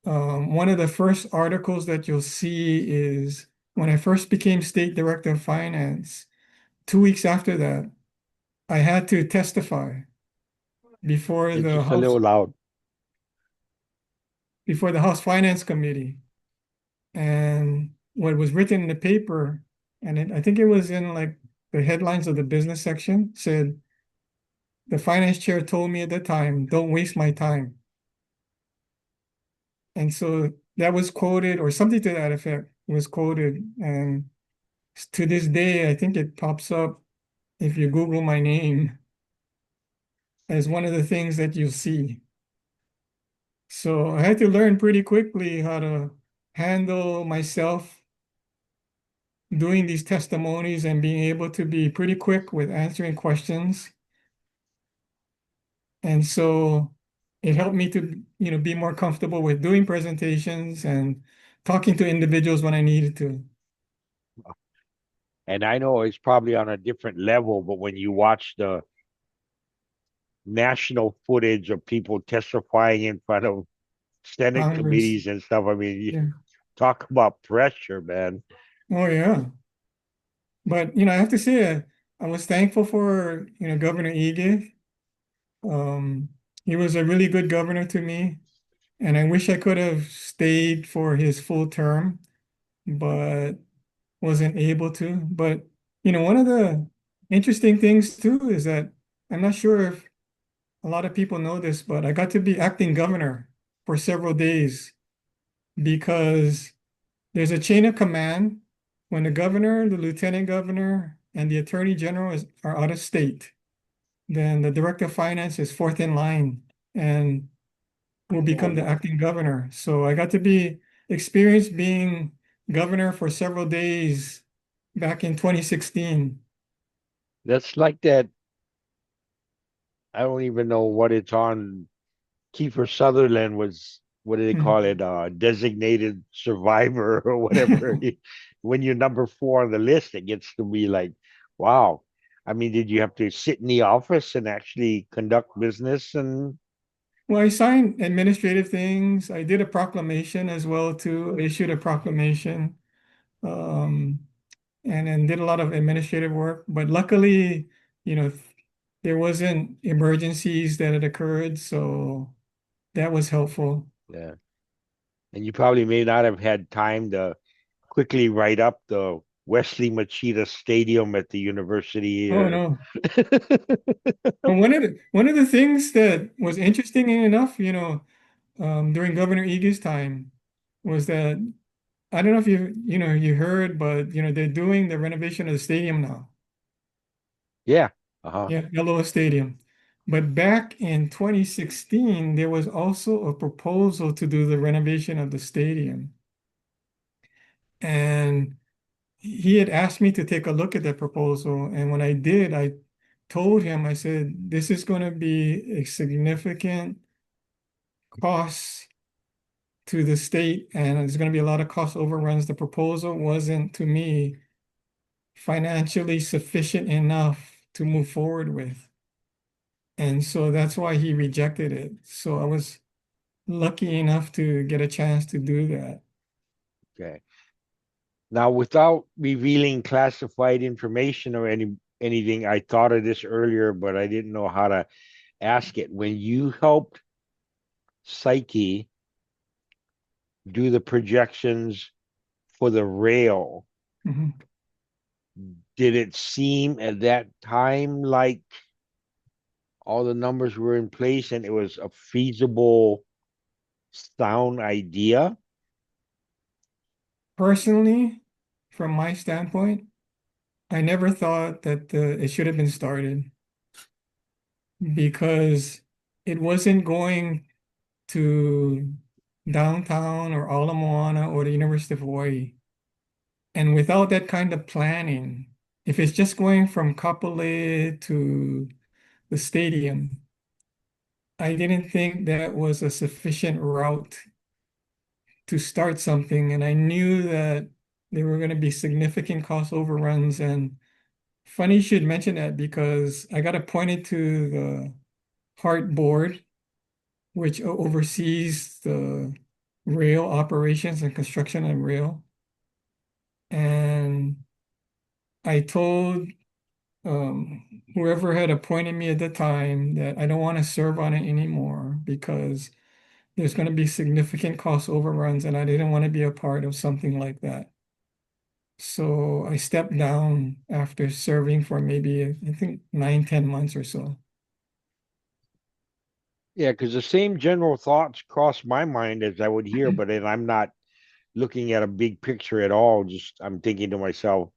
one of the first articles that you'll see is when I first became state director of finance. 2 weeks after that, I had to testify before It's the just a little loud. House Finance Committee. And what was written in the paper, and I think it was in like the headlines of the business section, said the finance chair told me at the time, "Don't waste my time." And so that was quoted, or something to that effect was quoted. And to this day, I think it pops up if you Google my name as one of the things that you'll see. So I had to learn pretty quickly how to handle myself doing these testimonies and being able to be pretty quick with answering questions. And so it helped me to, be more comfortable with doing presentations and talking to individuals when I needed to. And I know it's probably on a different level, but when you watch the national footage of people testifying in front of Senate Congress. committees and stuff, I mean, you Yeah. talk about pressure, man. Oh, yeah. But, I have to say, I was thankful for, Governor Ige. Um, he was a really good governor to me, and I wish I could have stayed for his full term, but wasn't able to. But, one of the interesting things too is that I'm not sure if a lot of people know this, but I got to be acting governor for several days because there's a chain of command when the governor, the lieutenant governor, and the attorney general are out of state. Then the director of finance is fourth in line and will become the Oh, acting governor. So I got to be experienced being governor for several days back in 2016. that's like that. I don't even know what it's on. Kiefer Sutherland was, what do they Hmm. call it? Designated survivor or whatever. When you're number four on the list, it gets to be like, wow. I mean, did you have to sit in the office and actually conduct business? And Well, I signed administrative things. I did a proclamation as well too. I issued a proclamation, um, and then did a lot of administrative work. But luckily, there wasn't emergencies that had occurred, so that was helpful. yeah, and you probably may not have had time to quickly write up the Wesley Machida Stadium at the university Oh or no. But one of the things that was interesting enough, during Governor Egan's time was that I don't know if you heard, but they're doing the renovation of the stadium now. yeah. Uh-huh. Yeah, Yellow Stadium. But back in 2016, there was also a proposal to do the renovation of the stadium. And he had asked me to take a look at that proposal. And when I did, I told him, I said, this is going to be a significant cost to the state, and there's going to be a lot of cost overruns. The proposal wasn't, to me, financially sufficient enough to move forward with. And so that's why he rejected it. So I was lucky enough to get a chance to do that. Okay. Now, without revealing classified information or anything, I thought of this earlier, but I didn't know how to ask it. When you helped Psyche do the projections for the rail, Mhm. did it seem at that time like all the numbers were in place and it was a feasible, sound idea? Personally, from my standpoint, I never thought that it should have been started because it wasn't going to downtown or Ala Moana or the University of Hawaii. And without that kind of planning, if it's just going from Kapolei to the stadium, I didn't think that was a sufficient route to start something. And I knew that there were going to be significant cost overruns. And funny you should mention that because I got appointed to the Heart Board, which oversees the rail operations and construction of rail. And I told whoever had appointed me at the time that I don't want to serve on it anymore because there's going to be significant cost overruns and I didn't want to be a part of something like that. So I stepped down after serving for maybe, I think, 9, 10 months or so. Yeah, because the same general thoughts crossed my mind as I would hear, but then I'm not looking at a big picture at all. Just I'm thinking to myself,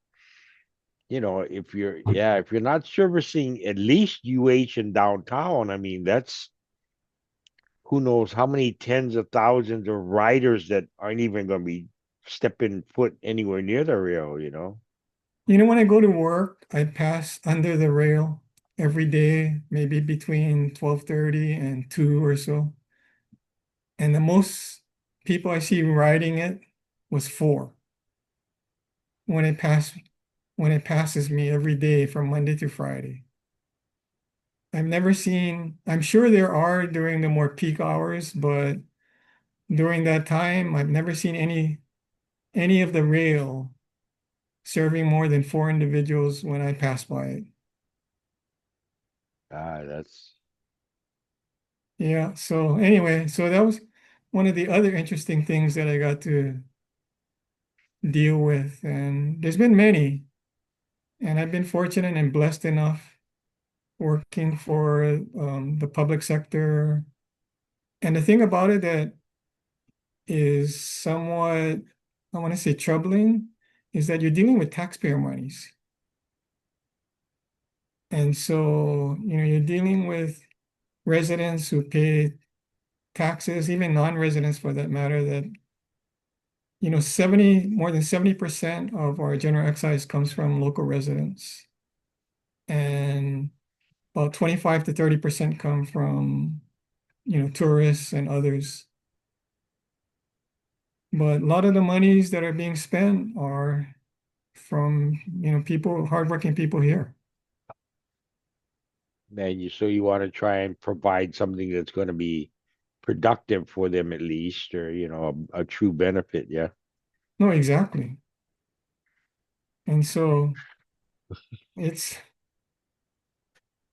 if you're not servicing at least UH in downtown, I mean, that's who knows how many tens of thousands of riders that aren't even going to be stepping foot anywhere near the rail. When I go to work, I pass under the rail every day, maybe between 12:30 and 2 or so. And the most people I see riding it was 4 when it passes me every day from Monday to Friday. I'm sure there are during the more peak hours, but during that time, I've never seen any of the rail serving more than 4 individuals when I pass by it. That's Yeah, so anyway, so that was one of the other interesting things that I got to deal with. And there's been many, and I've been fortunate and blessed enough working for the public sector. And the thing about it that is somewhat, I want to say, troubling is that you're dealing with taxpayer monies. And so, you're dealing with residents who pay taxes, even non-residents for that matter, that, more than 70% of our general excise comes from local residents. And about 25 to 30% come from, tourists and others. But a lot of the monies that are being spent are from, people, hardworking people here. man. So you want to try and provide something that's going to be productive for them at least, or a true benefit. Yeah. No, exactly. And so it's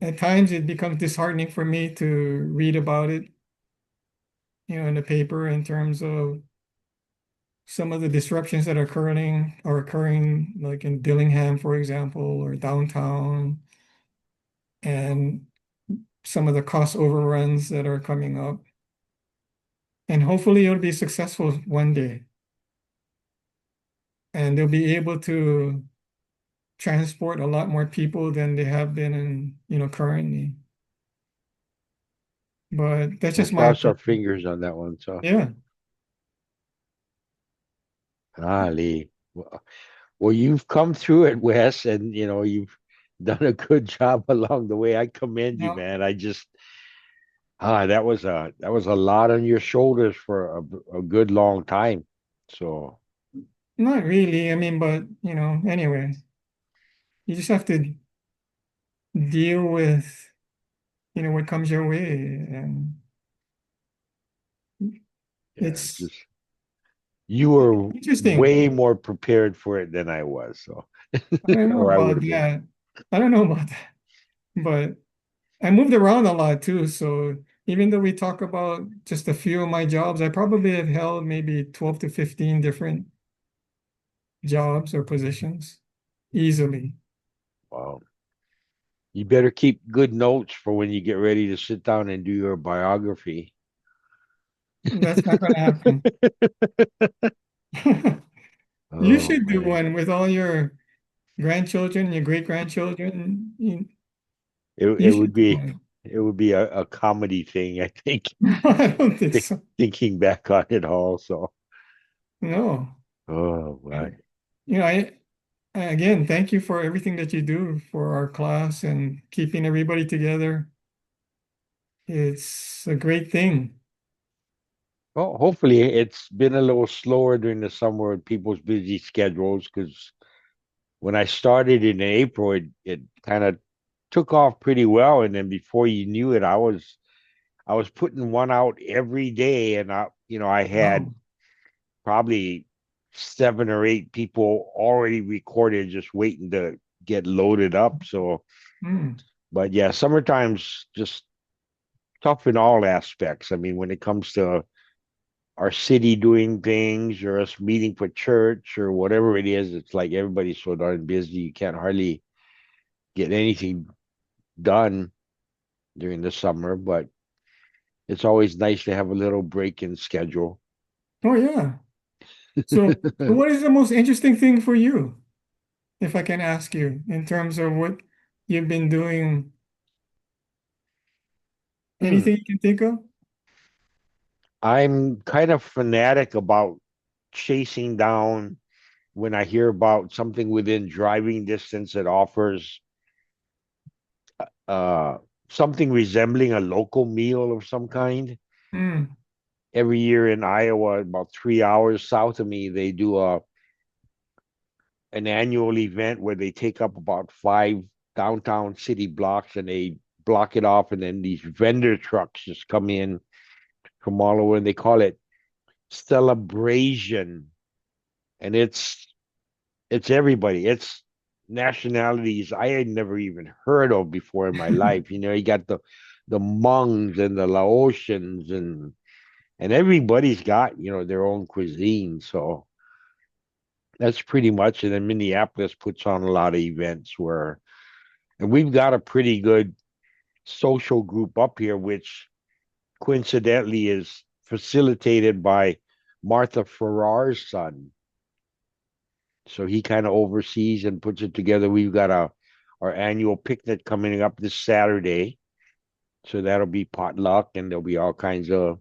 at times it becomes disheartening for me to read about it, in the paper in terms of some of the disruptions that are occurring like in Dillingham, for example, or downtown, and some of the cost overruns that are coming up. And hopefully it'll be successful one day. And they'll be able to transport a lot more people than they have been currently. But that's We'll just my cross our opinion. fingers on that one. So, Yeah. Lee. Well, you've come through it, Wes, and you've done a good job along the way. I commend you, No, man. I just that was a lot on your shoulders for a good long time. So not really. I mean, but anyway, you just have to deal with, what comes your way. And yeah, it's just you were interesting. way more prepared for it than I was. So I don't know or I would about have been. that. I don't know about that. But I moved around a lot too. So even though we talk about just a few of my jobs, I probably have held maybe 12 to 15 different jobs or positions easily. Wow. You better keep good notes for when you get ready to sit down and do your biography. That's not going to happen. You Oh should do man. one with all your grandchildren, your great grandchildren. It You it would should do be one. it would be a comedy thing, I think, I don't think so. thinking back on it all. So No. oh my. You know, again, thank you for everything that you do for our class and keeping everybody together. It's a great thing. Well, hopefully it's been a little slower during the summer with people's busy schedules because when I started in April, it kind of took off pretty well, and then before you knew it, I was putting one out every day, and I had Wow. probably 7 or 8 people already recorded, just waiting to get loaded up. So, Mm. but yeah, summertime's just tough in all aspects. I mean, when it comes to our city doing things or us meeting for church or whatever it is, it's like everybody's so darn busy. You can't hardly get anything done during the summer, but it's always nice to have a little break in schedule. Oh, yeah. So what is the most interesting thing for you, if I can ask you, in terms of what you've been doing? Hmm. Anything you can think of? I'm kind of fanatic about chasing down when I hear about something within driving distance that offers uh, something resembling a local meal of some kind. Mm. Every year in Iowa, about 3 hours south of me, they do an annual event where they take up about 5 downtown city blocks and they block it off, and then these vendor trucks just come in from all over, and they call it celebration, and it's everybody. It's nationalities I had never even heard of before in my life. You got the Hmongs and the Laotians and everybody's got their own cuisine. So that's pretty much. And then Minneapolis puts on a lot of events and we've got a pretty good social group up here, which coincidentally is facilitated by Martha Farrar's son. So he kind of oversees and puts it together. We've got our annual picnic coming up this Saturday. So that'll be potluck and there'll be all kinds of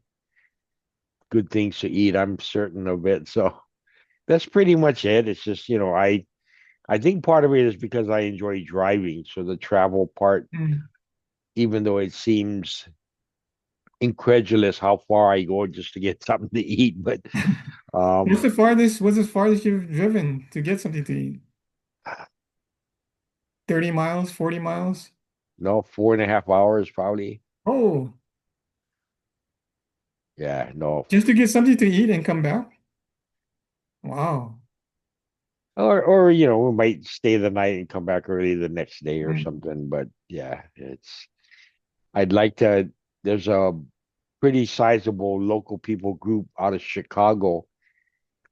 good things to eat. I'm certain of it. So that's pretty much it. It's just, I think part of it is because I enjoy driving. So the travel part, Mm. even though it seems incredulous how far I go just to get something to eat, but um What's the farthest you've driven to get something to eat? 30 miles, 40 miles? no, 4.5 hours probably. Oh, Yeah, no. just to get something to eat and come back? Wow. Or we might stay the night and come back early the next day or Mm. something. But yeah, I'd like to. There's a pretty sizable local people group out of Chicago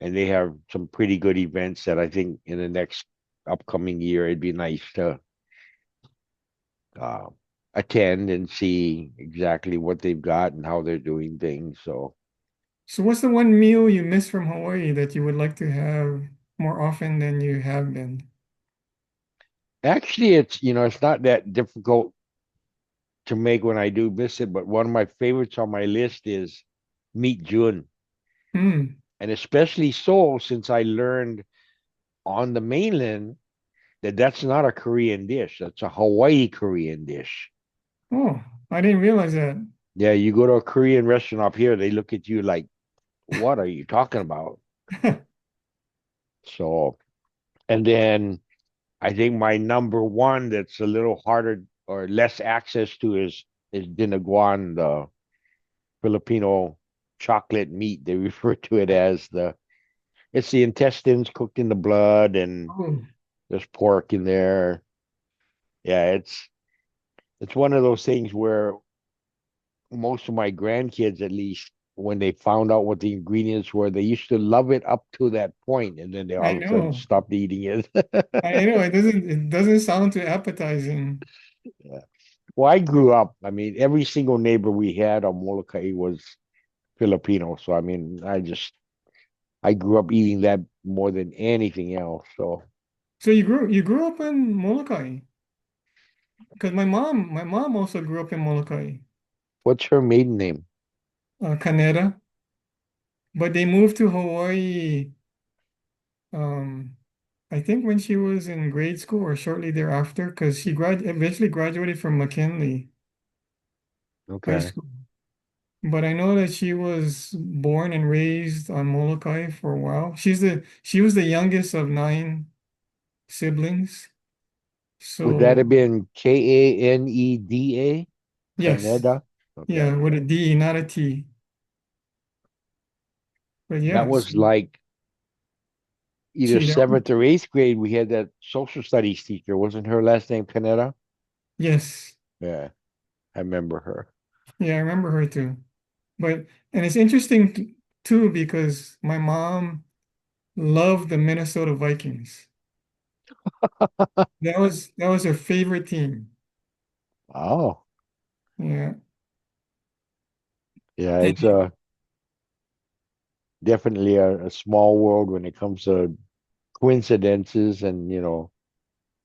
and they have some pretty good events that I think in the next upcoming year it'd be nice to uh, attend and see exactly what they've got and how they're doing things. So So what's the one meal you miss from Hawaii that you would like to have more often than you have been? actually, it's not that difficult to make when I do miss it, but one of my favorites on my list is meat Jun. Hmm. And especially so since I learned on the mainland that that's not a Korean dish. That's a Hawaii Korean dish. Oh, I didn't realize that. Yeah, you go to a Korean restaurant up here, they look at you like, what are you talking about? So, and then I think my number one that's a little harder or less access to is dinaguan, the Filipino chocolate meat. They refer to it as it's the intestines cooked in the blood and Oh, there's pork in there. Yeah, it's one of those things where most of my grandkids, at least, when they found out what the ingredients were, they used to love it up to that point, and then they I all of a sudden know. stopped eating it. I know it doesn't sound too appetizing. Yeah. Well, I grew up. I mean, every single neighbor we had on Molokai was Filipino, so I mean, I grew up eating that more than anything else. So, So you grew up in Molokai? Because my mom also grew up in Molokai, what's her maiden name? Canada, but they moved to Hawaii. Um, I think when she was in grade school or shortly thereafter, because she eventually graduated from McKinley High Okay. School. But I know that she was born and raised on Molokai for a while. She was the youngest of nine siblings. Would that So have been Kaneda? yes, Canada? yeah, Okay. with a D, not a T. But That yeah, was like either she that was, seventh or eighth grade. We had that social studies teacher. Wasn't her last name Canada? yes, Yeah, I remember her. yeah, I remember her too. But and it's interesting too because my mom loved the Minnesota Vikings. That was her favorite team. Oh, Yeah. yeah, And it's definitely a small world when it comes to coincidences and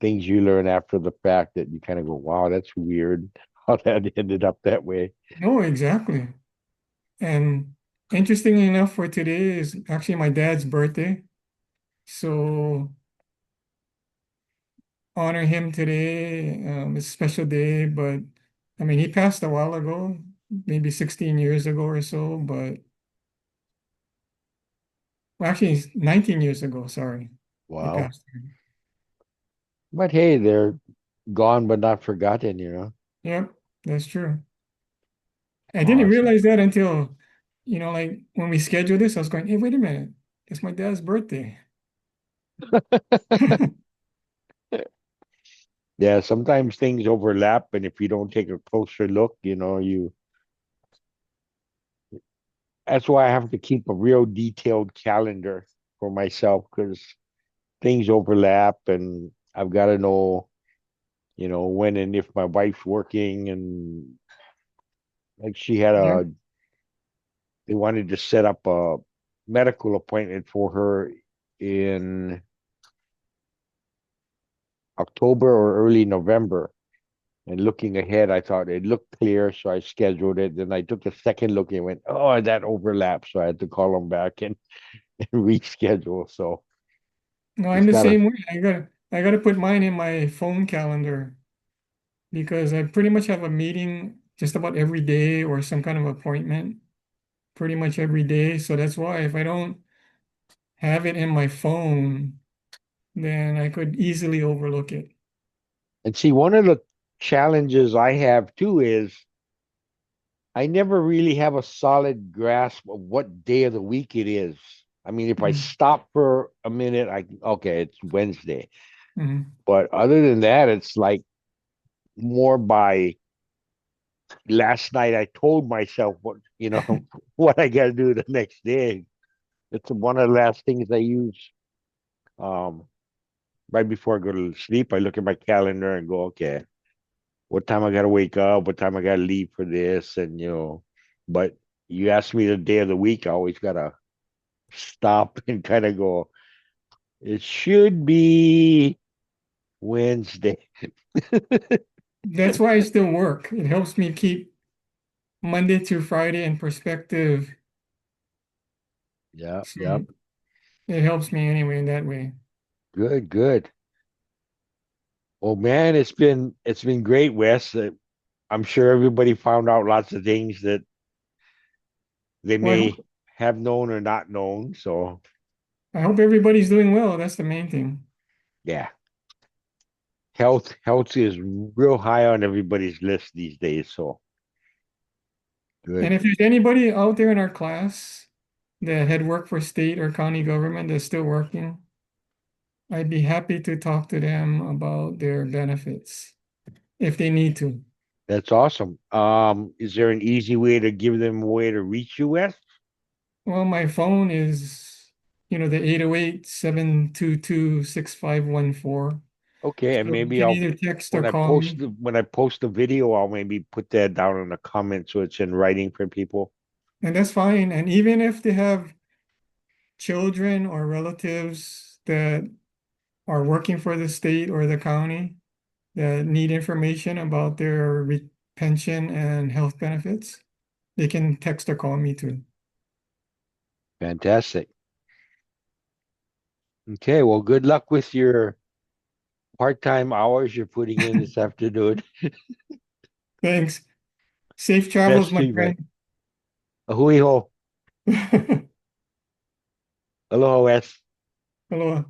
things you learn after the fact that you kind of go, wow, that's weird how that ended up that way. no, exactly. And interestingly enough, for today is actually my dad's birthday. So honor him today. It's a special day, but I mean, he passed a while ago, maybe 16 years ago or so, but well, actually, it's 19 years ago. Sorry, he Wow. passed away. But hey, they're gone but not forgotten. Yep, that's true. I didn't Awesome. realize that until, like when we scheduled this, I was going, hey, wait a minute, it's my dad's birthday. Yeah, sometimes things overlap, and if you don't take a closer look, you that's why I have to keep a real detailed calendar for myself because things overlap and I've got to know, when and if my wife's working and like Yep. they wanted to set up a medical appointment for her in October or early November. And looking ahead, I thought it looked clear, so I scheduled it. Then I took a second look and went, "Oh, that overlaps." So I had to call them back and, and reschedule. So No, I'm just the gotta. same way. I gotta put mine in my phone calendar because I pretty much have a meeting just about every day or some kind of appointment pretty much every day. So that's why if I don't have it in my phone, then I could easily overlook it. And see, one of the challenges I have too is I never really have a solid grasp of what day of the week it is. I mean, if I Mhm. stop for a minute, okay, it's Wednesday. Mhm. But other than that, it's like more by last night I told myself what what I got to do the next day. It's one of the last things I use. Um, right before I go to sleep, I look at my calendar and go, okay, what time I gotta wake up, what time I gotta leave for this, and but you ask me the day of the week, I always gotta stop and kind of go, it should be Wednesday. That's why I still work. It helps me keep Monday to Friday in perspective. Yeah, yep. So it helps me anyway in that way. Good, good. Well, man, it's been great, Wes. I'm sure everybody found out lots of things that they Well, may have known or not known. So I hope everybody's doing well. That's the main thing. yeah, health is real high on everybody's list these days. So And good. if there's anybody out there in our class that had worked for state or county government that's still working, I'd be happy to talk to them about their benefits if they need to. That's awesome. Is there an easy way to give them a way to reach you, Wes? Well, my phone is, the 808-722-6514. Okay, and So you maybe can I'll either text or when I call post me. the video, I'll maybe put that down in the comments so it's in writing for people. And that's fine. And even if they have children or relatives that are working for the state or the county that need information about their pension and health benefits, they can text or call me too. Fantastic. Okay, well, good luck with your part-time hours you're putting in this afternoon. Thanks. Safe travels, Best my to you, man. friend. Ahui ho. Aloha, Wes. Hello.